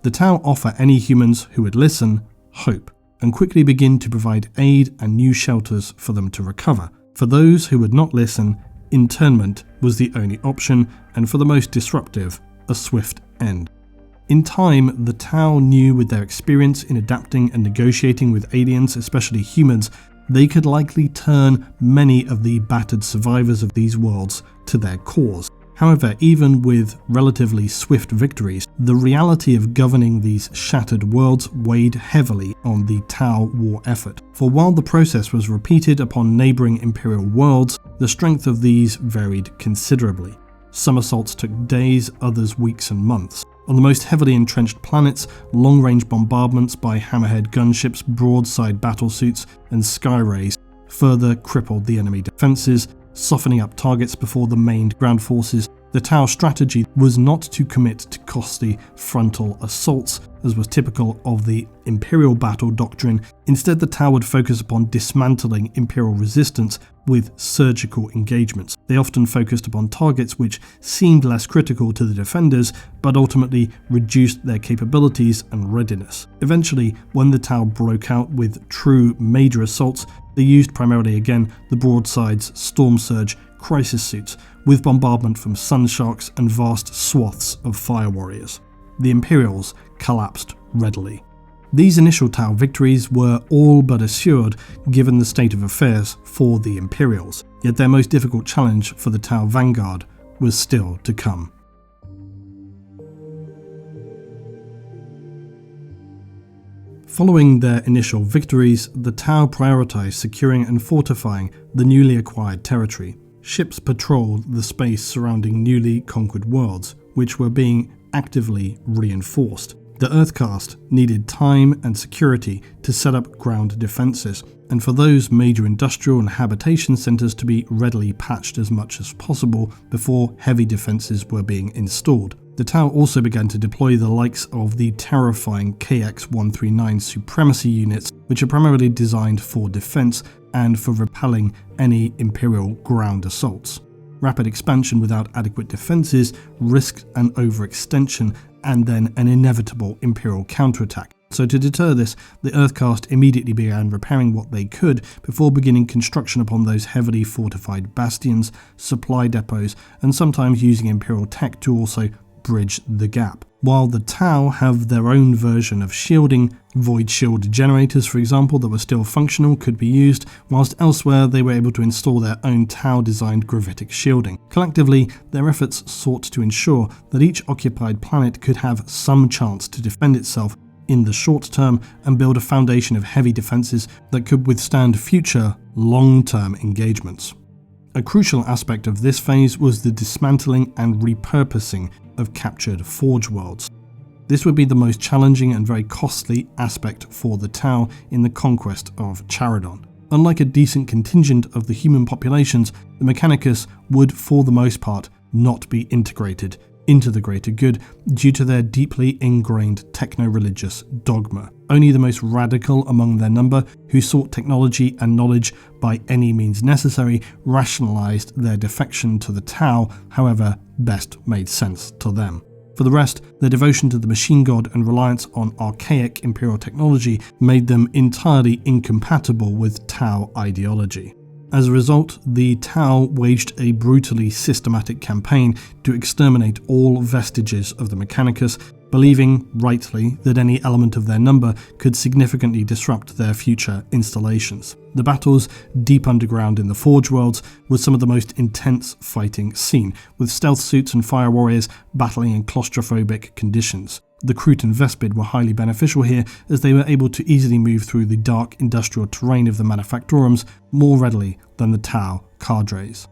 The Tau offer any humans who would listen hope, and quickly begin to provide aid and new shelters for them to recover. For those who would not listen, internment was the only option, and for the most disruptive, a swift end. In time, the Tau knew with their experience in adapting and negotiating with aliens, especially humans, they could likely turn many of the battered survivors of these worlds to their cause. However, even with relatively swift victories, the reality of governing these shattered worlds weighed heavily on the Tau war effort. For while the process was repeated upon neighbouring Imperial worlds, the strength of these varied considerably. Some assaults took days, others weeks and months. On the most heavily entrenched planets, long-range bombardments by hammerhead gunships, broadside battlesuits, and skyrays further crippled the enemy defences, softening up targets before the main ground forces. The Tau strategy was not to commit to costly frontal assaults, as was typical of the Imperial battle doctrine. Instead, the Tau would focus upon dismantling Imperial resistance with surgical engagements. They often focused upon targets which seemed less critical to the defenders, but ultimately reduced their capabilities and readiness. Eventually, when the Tau broke out with true major assaults, they used primarily again the broadsides, storm surge, crisis suits, with bombardment from sun sharks and vast swaths of fire warriors. The Imperials collapsed readily. These initial Tau victories were all but assured given the state of affairs for the Imperials, yet their most difficult challenge for the Tau vanguard was still to come. Following their initial victories, the Tau prioritized securing and fortifying the newly acquired territory. Ships patrolled the space surrounding newly conquered worlds, which were being actively reinforced. The Earthcast needed time and security to set up ground defences, and for those major industrial and habitation centres to be readily patched as much as possible before heavy defences were being installed. The Tau also began to deploy the likes of the terrifying KX-139 supremacy units, which are primarily designed for defence and for repelling any Imperial ground assaults. Rapid expansion without adequate defences risked an overextension and then an inevitable Imperial counterattack. So to deter this, the Earthcast immediately began repairing what they could before beginning construction upon those heavily fortified bastions, supply depots, and sometimes using Imperial tech to also bridge the gap. While the Tau have their own version of shielding, void shield generators, for example, that were still functional could be used, whilst elsewhere they were able to install their own Tau-designed gravitic shielding. Collectively, their efforts sought to ensure that each occupied planet could have some chance to defend itself in the short term and build a foundation of heavy defences that could withstand future, long-term engagements. A crucial aspect of this phase was the dismantling and repurposing of captured Forge worlds. This would be the most challenging and very costly aspect for the Tau in the conquest of Charadon. Unlike a decent contingent of the human populations, the Mechanicus would for the most part not be integrated into the greater good due to their deeply ingrained techno-religious dogma. Only the most radical among their number, who sought technology and knowledge by any means necessary, rationalized their defection to the Tau, however best made sense to them. For the rest, their devotion to the machine god and reliance on archaic Imperial technology made them entirely incompatible with Tau ideology. As a result, the Tau waged a brutally systematic campaign to exterminate all vestiges of the Mechanicus, believing, rightly, that any element of their number could significantly disrupt their future installations. The battles deep underground in the Forge worlds were some of the most intense fighting seen, with stealth suits and fire warriors battling in claustrophobic conditions. The Kroot and Vespid were highly beneficial here, as they were able to easily move through the dark industrial terrain of the Manufactorums more readily than the Tau cadres.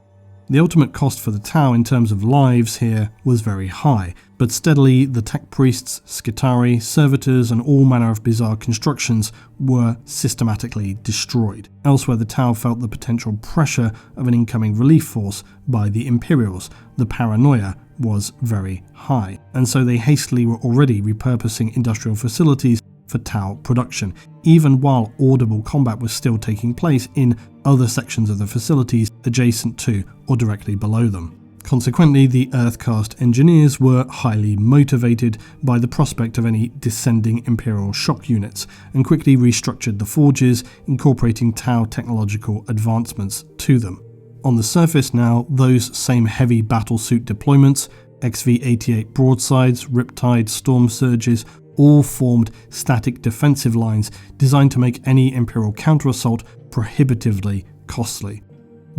The ultimate cost for the Tau in terms of lives here was very high, but steadily the tech priests, Skitarii, servitors and all manner of bizarre constructions were systematically destroyed. Elsewhere, the Tau felt the potential pressure of an incoming relief force by the Imperials. The paranoia was very high, and so they hastily were already repurposing industrial facilities for Tau production, even while audible combat was still taking place in other sections of the facilities adjacent to or directly below them. Consequently, the Earthcast engineers were highly motivated by the prospect of any descending Imperial shock units, and quickly restructured the forges, incorporating Tau technological advancements to them. On the surface now, those same heavy battlesuit deployments XV-88 broadsides, Riptide, Storm Surges all formed static defensive lines designed to make any Imperial counter-assault prohibitively costly.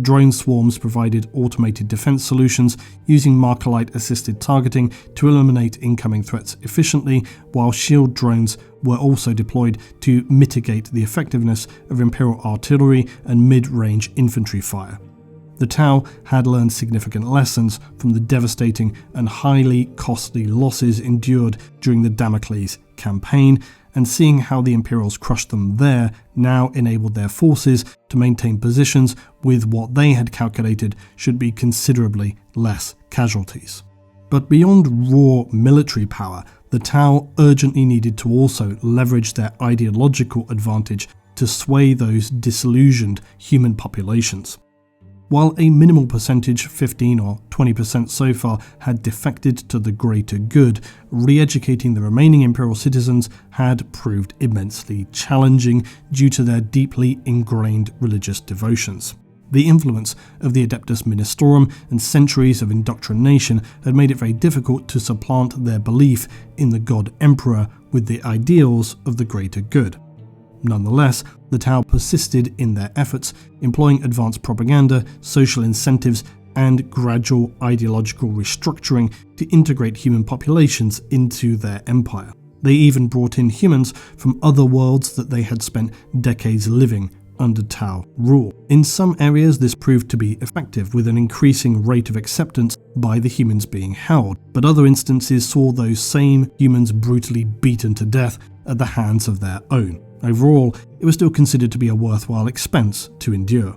Drone swarms provided automated defense solutions using Markerlight-assisted targeting to eliminate incoming threats efficiently, while shield drones were also deployed to mitigate the effectiveness of Imperial artillery and mid-range infantry fire. The Tau had learned significant lessons from the devastating and highly costly losses endured during the Damocles campaign, and seeing how the Imperials crushed them there now enabled their forces to maintain positions with what they had calculated should be considerably less casualties. But beyond raw military power, the Tau urgently needed to also leverage their ideological advantage to sway those disillusioned human populations. While a minimal percentage, 15 or 20% so far, had defected to the greater good, re-educating the remaining Imperial citizens had proved immensely challenging due to their deeply ingrained religious devotions. The influence of the Adeptus Ministorum and centuries of indoctrination had made it very difficult to supplant their belief in the God Emperor with the ideals of the greater good. Nonetheless, the Tau persisted in their efforts, employing advanced propaganda, social incentives, and gradual ideological restructuring to integrate human populations into their empire. They even brought in humans from other worlds that they had spent decades living under Tau rule. In some areas, this proved to be effective, with an increasing rate of acceptance by the humans being held, but other instances saw those same humans brutally beaten to death at the hands of their own. Overall, it was still considered to be a worthwhile expense to endure.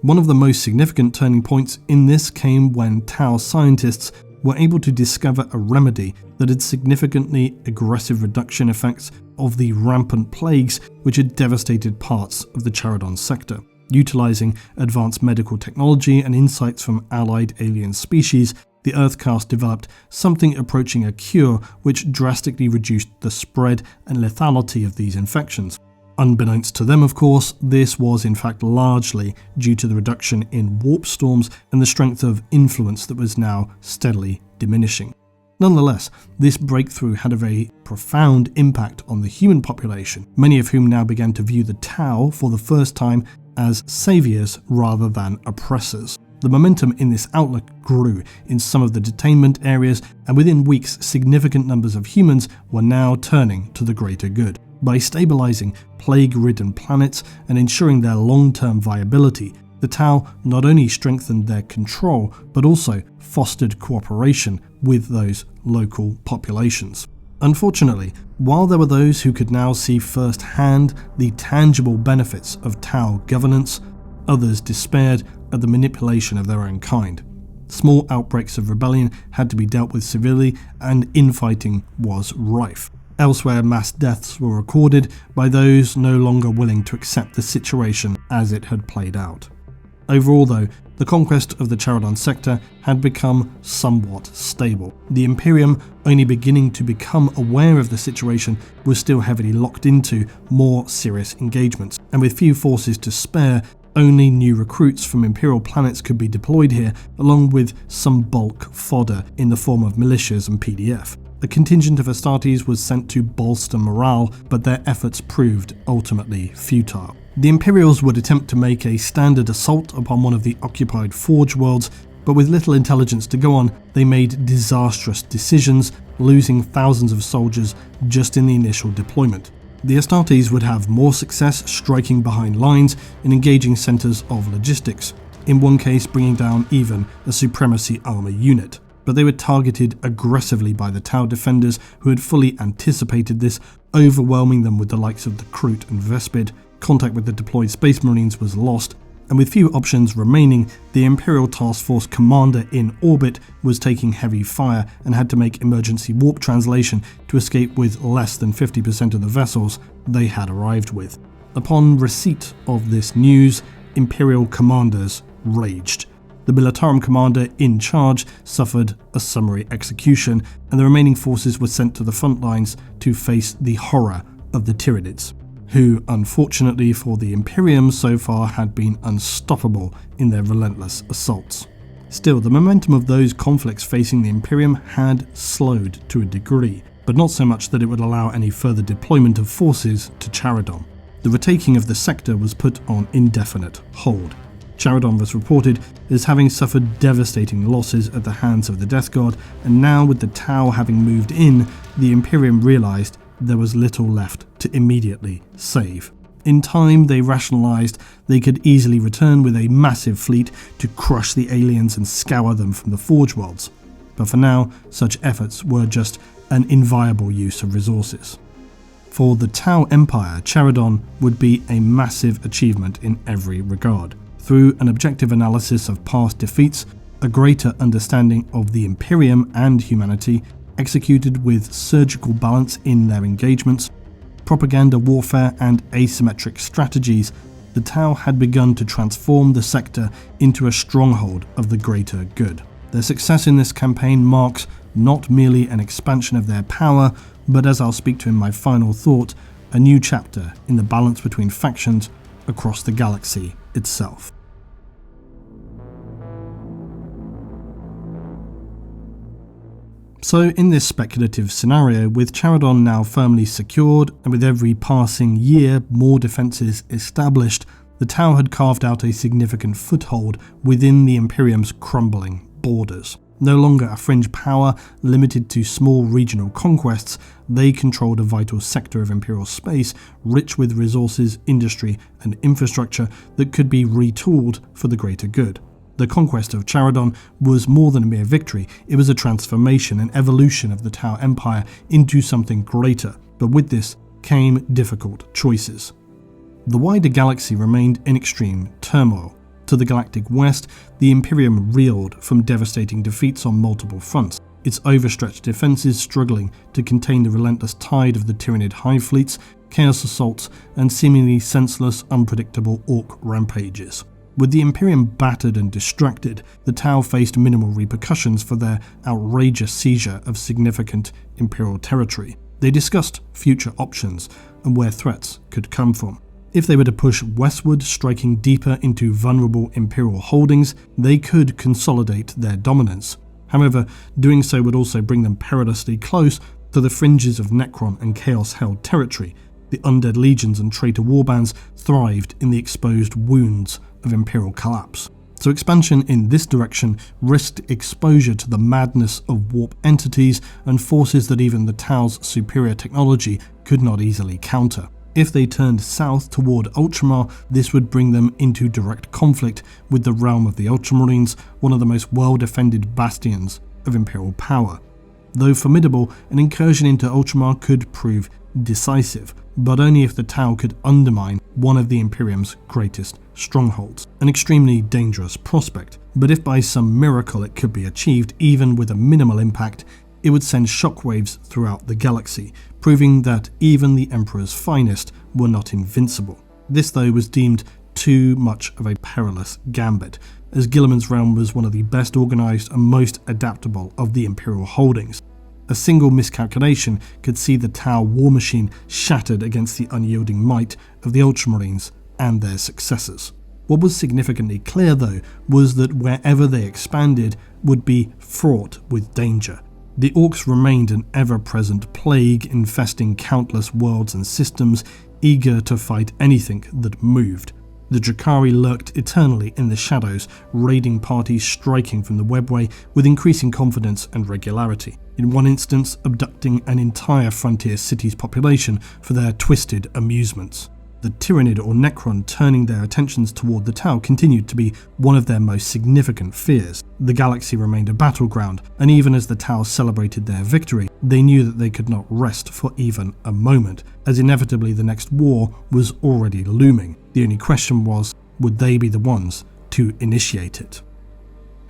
One of the most significant turning points in this came when Tau scientists were able to discover a remedy that had significantly aggressive reduction effects of the rampant plagues which had devastated parts of the Charadon sector. Utilizing advanced medical technology and insights from allied alien species, the Earthcast developed something approaching a cure which drastically reduced the spread and lethality of these infections. Unbeknownst to them, of course, this was in fact largely due to the reduction in warp storms and the strength of influence that was now steadily diminishing. Nonetheless, this breakthrough had a very profound impact on the human population, many of whom now began to view the Tau for the first time as saviors rather than oppressors. The momentum in this outlook grew in some of the detainment areas, and within weeks significant numbers of humans were now turning to the greater good. By stabilizing plague-ridden planets and ensuring their long-term viability, the Tau not only strengthened their control, but also fostered cooperation with those local populations. Unfortunately, while there were those who could now see firsthand the tangible benefits of Tau governance, others despaired at the manipulation of their own kind. Small outbreaks of rebellion had to be dealt with severely, and infighting was rife. Elsewhere, mass deaths were recorded by those no longer willing to accept the situation as it had played out. Overall, though, the conquest of the Charadon sector had become somewhat stable. The Imperium, only beginning to become aware of the situation, was still heavily locked into more serious engagements, and with few forces to spare, only new recruits from Imperial planets could be deployed here, along with some bulk fodder in the form of militias and PDF. A contingent of Astartes was sent to bolster morale, but their efforts proved ultimately futile. The Imperials would attempt to make a standard assault upon one of the occupied Forge worlds, but with little intelligence to go on, they made disastrous decisions, losing thousands of soldiers just in the initial deployment. The Astartes would have more success striking behind lines and engaging centres of logistics, in one case bringing down even a supremacy armour unit. But they were targeted aggressively by the Tau defenders, who had fully anticipated this, overwhelming them with the likes of the Kroot and Vespid. Contact with the deployed Space Marines was lost, and with few options remaining, the Imperial Task Force commander in orbit was taking heavy fire and had to make emergency warp translation to escape with less than 50% of the vessels they had arrived with. Upon receipt of this news, Imperial commanders raged. The Militarum commander in charge suffered a summary execution, and the remaining forces were sent to the front lines to face the horror of the Tyranids, who, unfortunately for the Imperium so far, had been unstoppable in their relentless assaults. Still, the momentum of those conflicts facing the Imperium had slowed to a degree, but not so much that it would allow any further deployment of forces to Charadon. The retaking of the sector was put on indefinite hold. Charadon was reported as having suffered devastating losses at the hands of the Death Guard, and now with the Tau having moved in, the Imperium realised there was little left to immediately save. In time, they rationalised they could easily return with a massive fleet to crush the aliens and scour them from the Forge Worlds. But for now, such efforts were just an inviable use of resources. For the Tau Empire, Charadon would be a massive achievement in every regard. Through an objective analysis of past defeats, a greater understanding of the Imperium and humanity, executed with surgical balance in their engagements, propaganda warfare and asymmetric strategies, the Tau had begun to transform the sector into a stronghold of the greater good. Their success in this campaign marks not merely an expansion of their power, but as I'll speak to in my final thought, a new chapter in the balance between factions across the galaxy itself. So in this speculative scenario, with Charadon now firmly secured and with every passing year more defences established, the Tau had carved out a significant foothold within the Imperium's crumbling borders. No longer a fringe power limited to small regional conquests, they controlled a vital sector of Imperial space rich with resources, industry and infrastructure that could be retooled for the greater good. The conquest of Charadon was more than a mere victory, it was a transformation and evolution of the Tau Empire into something greater, but with this came difficult choices. The wider galaxy remained in extreme turmoil. To the galactic west, the Imperium reeled from devastating defeats on multiple fronts, its overstretched defences struggling to contain the relentless tide of the Tyranid hive fleets, chaos assaults, and seemingly senseless, unpredictable Ork rampages. With the Imperium battered and distracted, the Tau faced minimal repercussions for their outrageous seizure of significant Imperial territory. They discussed future options and where threats could come from. If they were to push westward, striking deeper into vulnerable Imperial holdings, they could consolidate their dominance. However, doing so would also bring them perilously close to the fringes of Necron and Chaos-held territory. The undead legions and traitor warbands thrived in the exposed wounds of Imperial collapse. So expansion in this direction risked exposure to the madness of warp entities and forces that even the Tau's superior technology could not easily counter. If they turned south toward Ultramar, this would bring them into direct conflict with the realm of the Ultramarines, one of the most well-defended bastions of Imperial power. Though formidable, an incursion into Ultramar could prove decisive, but only if the Tau could undermine one of the Imperium's greatest strongholds. An extremely dangerous prospect, but if by some miracle it could be achieved, even with a minimal impact, it would send shockwaves throughout the galaxy, proving that even the Emperor's finest were not invincible. This, though, was deemed too much of a perilous gambit, as Guilliman's realm was one of the best organised and most adaptable of the Imperial holdings. A single miscalculation could see the Tau war machine shattered against the unyielding might of the Ultramarines and their successors. What was significantly clear, though, was that wherever they expanded would be fraught with danger. The Orks remained an ever-present plague infesting countless worlds and systems, eager to fight anything that moved. The Drakari lurked eternally in the shadows, raiding parties striking from the webway with increasing confidence and regularity. In one instance, abducting an entire frontier city's population for their twisted amusements. The Tyranid or Necron turning their attentions toward the Tau continued to be one of their most significant fears. The galaxy remained a battleground, and even as the Tau celebrated their victory, they knew that they could not rest for even a moment, as inevitably the next war was already looming. The only question was, would they be the ones to initiate it?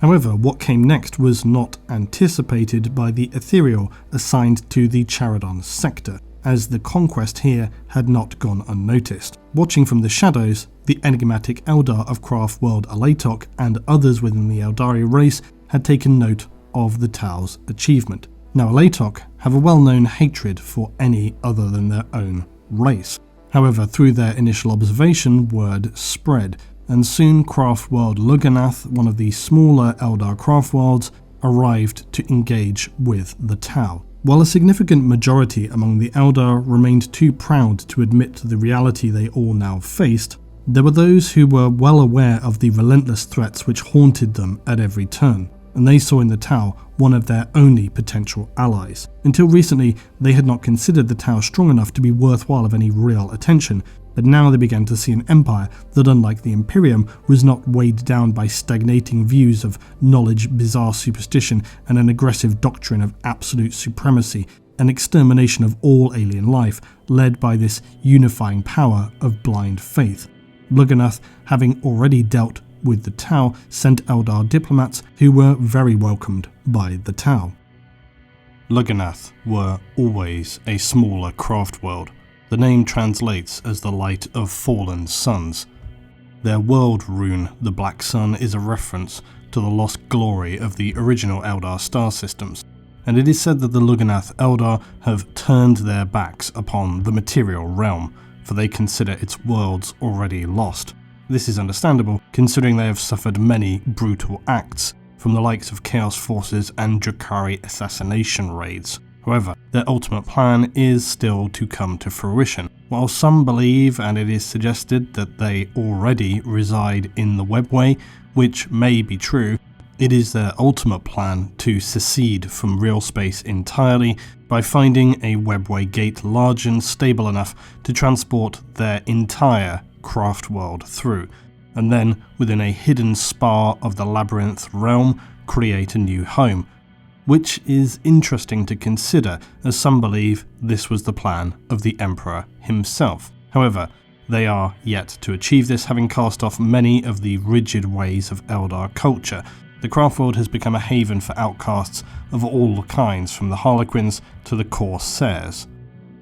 However, what came next was not anticipated by the ethereal assigned to the Charadon sector, as the conquest here had not gone unnoticed. Watching from the shadows, the enigmatic Eldar of Craft World Alatok and others within the Eldari race had taken note of the Tau's achievement. Now Alatok have a well-known hatred for any other than their own race. However, through their initial observation, word spread, and soon craft world Lugganath, one of the smaller Eldar craft worlds, arrived to engage with the Tau. While a significant majority among the Eldar remained too proud to admit to the reality they all now faced, there were those who were well aware of the relentless threats which haunted them at every turn, and they saw in the Tau one of their only potential allies. Until recently, they had not considered the Tau strong enough to be worthwhile of any real attention, but now they began to see an empire that, unlike the Imperium, was not weighed down by stagnating views of knowledge, bizarre superstition, and an aggressive doctrine of absolute supremacy and extermination of all alien life, led by this unifying power of blind faith. Lugganath, having already dealt with the Tau, sent Eldar diplomats who were very welcomed by the Tau. Lugganath were always a smaller craft world. The name translates as the light of fallen suns. Their world rune, the Black Sun, is a reference to the lost glory of the original Eldar star systems, and it is said that the Lugganath Eldar have turned their backs upon the material realm, for they consider its worlds already lost. This is understandable, considering they have suffered many brutal acts from the likes of Chaos Forces and Drakari assassination raids. However, their ultimate plan is still to come to fruition. While some believe, and it is suggested, that they already reside in the Webway, which may be true, it is their ultimate plan to secede from real space entirely by finding a Webway gate large and stable enough to transport their entire craft world through, and then, within a hidden spar of the Labyrinth realm, create a new home. Which is interesting to consider, as some believe this was the plan of the Emperor himself. However, they are yet to achieve this, having cast off many of the rigid ways of Eldar culture. The craft world has become a haven for outcasts of all kinds, from the Harlequins to the Corsairs.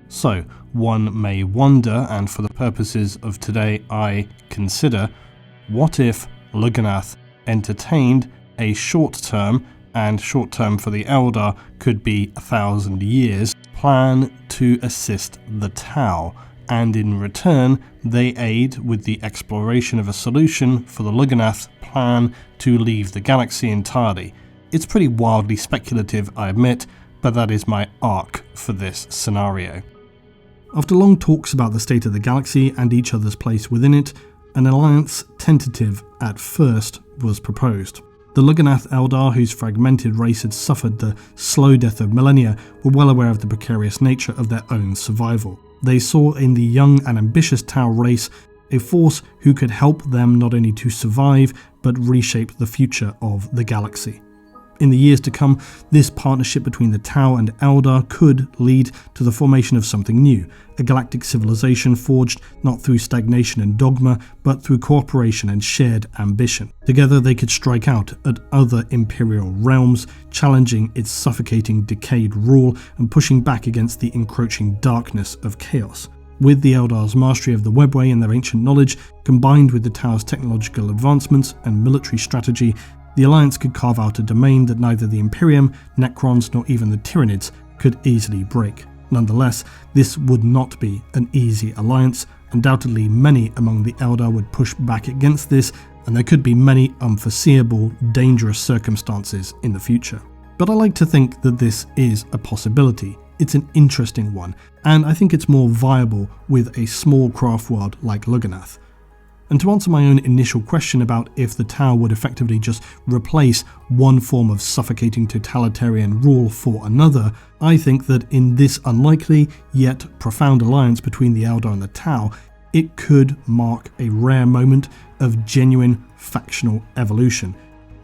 So, one may wonder, and for the purposes of today I consider, what if Lugganath entertained a short-term, and short-term for the Eldar could be 1,000 years, plan to assist the Tau, and in return they aid with the exploration of a solution for the Lugganath plan to leave the galaxy entirely. It's pretty wildly speculative, I admit, but that is my arc for this scenario. After long talks about the state of the galaxy and each other's place within it, an alliance, tentative at first, was proposed. The Lugganath Eldar, whose fragmented race had suffered the slow death of millennia, were well aware of the precarious nature of their own survival. They saw in the young and ambitious Tau race a force who could help them not only to survive, but reshape the future of the galaxy. In the years to come, this partnership between the Tau and Eldar could lead to the formation of something new, a galactic civilization forged not through stagnation and dogma, but through cooperation and shared ambition. Together they could strike out at other imperial realms, challenging its suffocating, decayed rule and pushing back against the encroaching darkness of chaos. With the Eldar's mastery of the Webway and their ancient knowledge, combined with the Tau's technological advancements and military strategy, the Alliance could carve out a domain that neither the Imperium, Necrons, nor even the Tyranids could easily break. Nonetheless, this would not be an easy alliance. Undoubtedly, many among the Eldar would push back against this, and there could be many unforeseeable, dangerous circumstances in the future. But I like to think that this is a possibility. It's an interesting one, and I think it's more viable with a small craft world like Lugganath. And to answer my own initial question about if the Tau would effectively just replace one form of suffocating totalitarian rule for another, I think that in this unlikely yet profound alliance between the Eldar and the Tau, it could mark a rare moment of genuine factional evolution,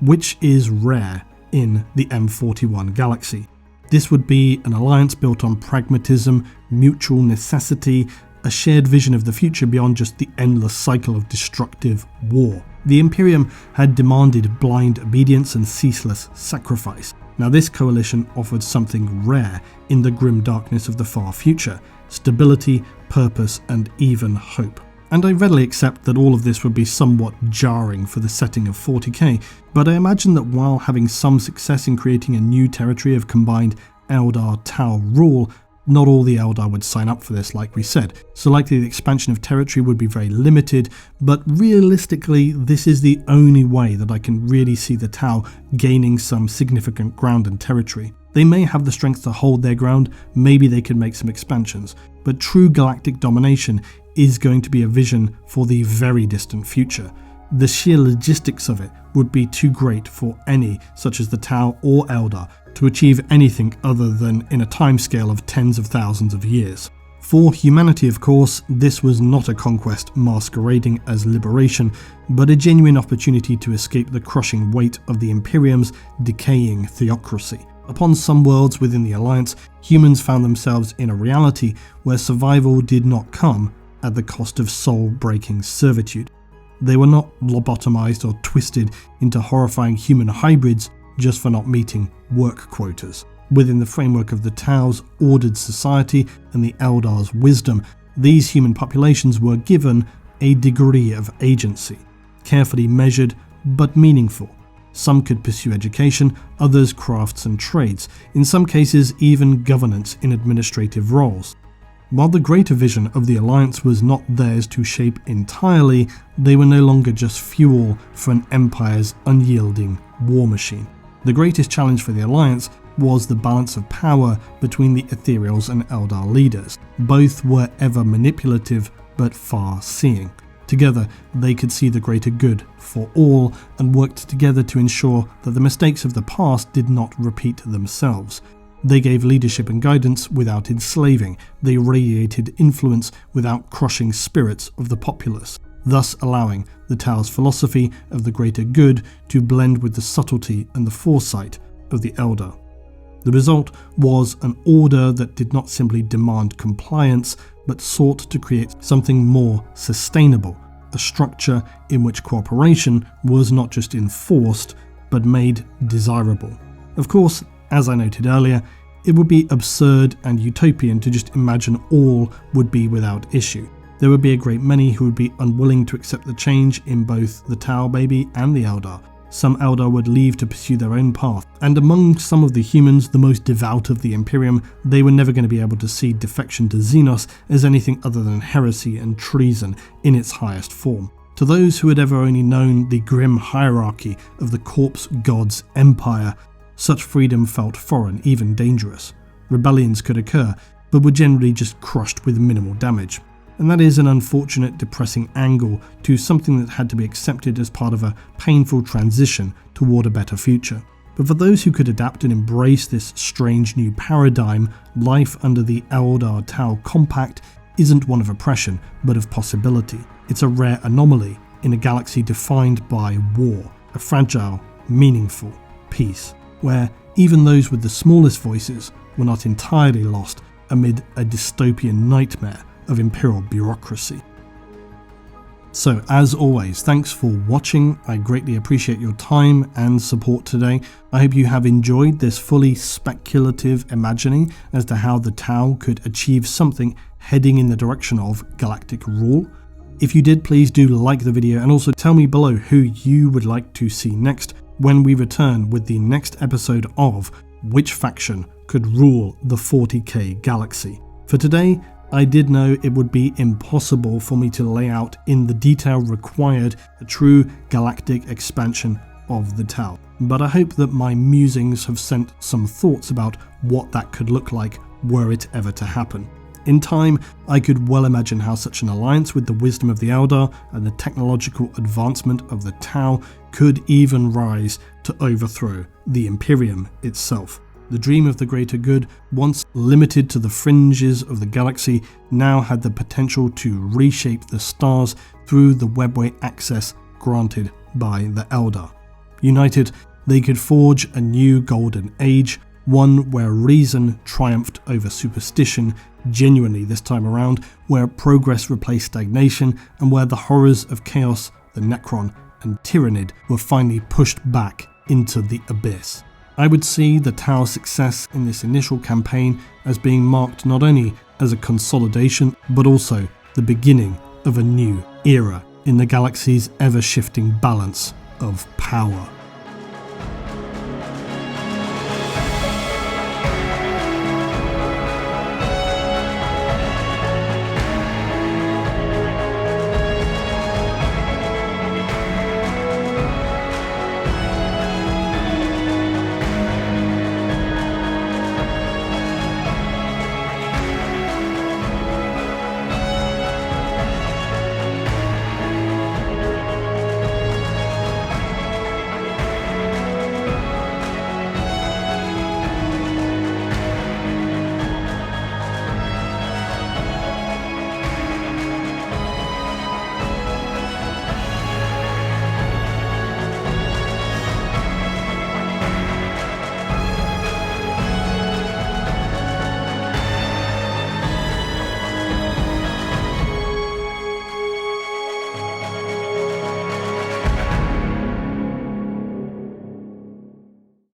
which is rare in the M41 galaxy. This would be an alliance built on pragmatism, mutual necessity, a shared vision of the future beyond just the endless cycle of destructive war. The Imperium had demanded blind obedience and ceaseless sacrifice. Now this coalition offered something rare in the grim darkness of the far future: stability, purpose, and even hope. And I readily accept that all of this would be somewhat jarring for the setting of 40k, but I imagine that while having some success in creating a new territory of combined Eldar-Tau rule, Not all the Eldar would sign up for this, like we said, so likely the expansion of territory would be very limited, but realistically this is the only way that I can really see the Tau gaining some significant ground and territory. They may have the strength to hold their ground, maybe they could make some expansions, but true galactic domination is going to be a vision for the very distant future. The sheer logistics of it would be too great for any, such as the Tau or Eldar, to achieve anything other than in a timescale of tens of thousands of years. For humanity, of course, this was not a conquest masquerading as liberation, but a genuine opportunity to escape the crushing weight of the Imperium's decaying theocracy. Upon some worlds within the Alliance, humans found themselves in a reality where survival did not come at the cost of soul-breaking servitude. They were not lobotomized or twisted into horrifying human hybrids just for not meeting work quotas. Within the framework of the Tau's ordered society and the Eldar's wisdom, these human populations were given a degree of agency, carefully measured but meaningful. Some could pursue education, others crafts and trades, in some cases even governance in administrative roles. While the greater vision of the Alliance was not theirs to shape entirely, they were no longer just fuel for an empire's unyielding war machine. The greatest challenge for the Alliance was the balance of power between the Ethereals and Eldar leaders. Both were ever manipulative but far-seeing. Together, they could see the greater good for all and worked together to ensure that the mistakes of the past did not repeat themselves. They gave leadership and guidance without enslaving. They radiated influence without crushing spirits of the populace, thus allowing the Tau's philosophy of the greater good to blend with the subtlety and the foresight of the Eldar. The result was an order that did not simply demand compliance, but sought to create something more sustainable, a structure in which cooperation was not just enforced, but made desirable. Of course, as I noted earlier, it would be absurd and utopian to just imagine all would be without issue. There would be a great many who would be unwilling to accept the change in both the Tau baby and the Eldar. Some Eldar would leave to pursue their own path, and among some of the humans, the most devout of the Imperium, they were never going to be able to see defection to Xenos as anything other than heresy and treason in its highest form. To those who had ever only known the grim hierarchy of the Corpse God's empire, such freedom felt foreign, even dangerous. Rebellions could occur, but were generally just crushed with minimal damage. And that is an unfortunate, depressing angle to something that had to be accepted as part of a painful transition toward a better future. But for those who could adapt and embrace this strange new paradigm, life under the Eldar Tau Compact isn't one of oppression, but of possibility. It's a rare anomaly in a galaxy defined by war, a fragile, meaningful peace, where even those with the smallest voices were not entirely lost amid a dystopian nightmare of imperial bureaucracy. So, as always, thanks for watching. I greatly appreciate your time and support today. I hope you have enjoyed this fully speculative imagining as to how the Tau could achieve something heading in the direction of galactic rule. If you did, please do like the video and also tell me below who you would like to see next when we return with the next episode of Which Faction Could Rule the 40k Galaxy. For today, I did know it would be impossible for me to lay out in the detail required a true galactic expansion of the Tau, but I hope that my musings have sent some thoughts about what that could look like were it ever to happen. In time, I could well imagine how such an alliance with the wisdom of the Eldar and the technological advancement of the Tau could even rise to overthrow the Imperium itself. The dream of the greater good, once limited to the fringes of the galaxy, now had the potential to reshape the stars through the webway access granted by the Eldar. United, they could forge a new golden age, one where reason triumphed over superstition, genuinely this time around, where progress replaced stagnation, and where the horrors of chaos, the Necron and Tyranid were finally pushed back into the abyss. I would see the Tau's success in this initial campaign as being marked not only as a consolidation, but also the beginning of a new era in the galaxy's ever-shifting balance of power.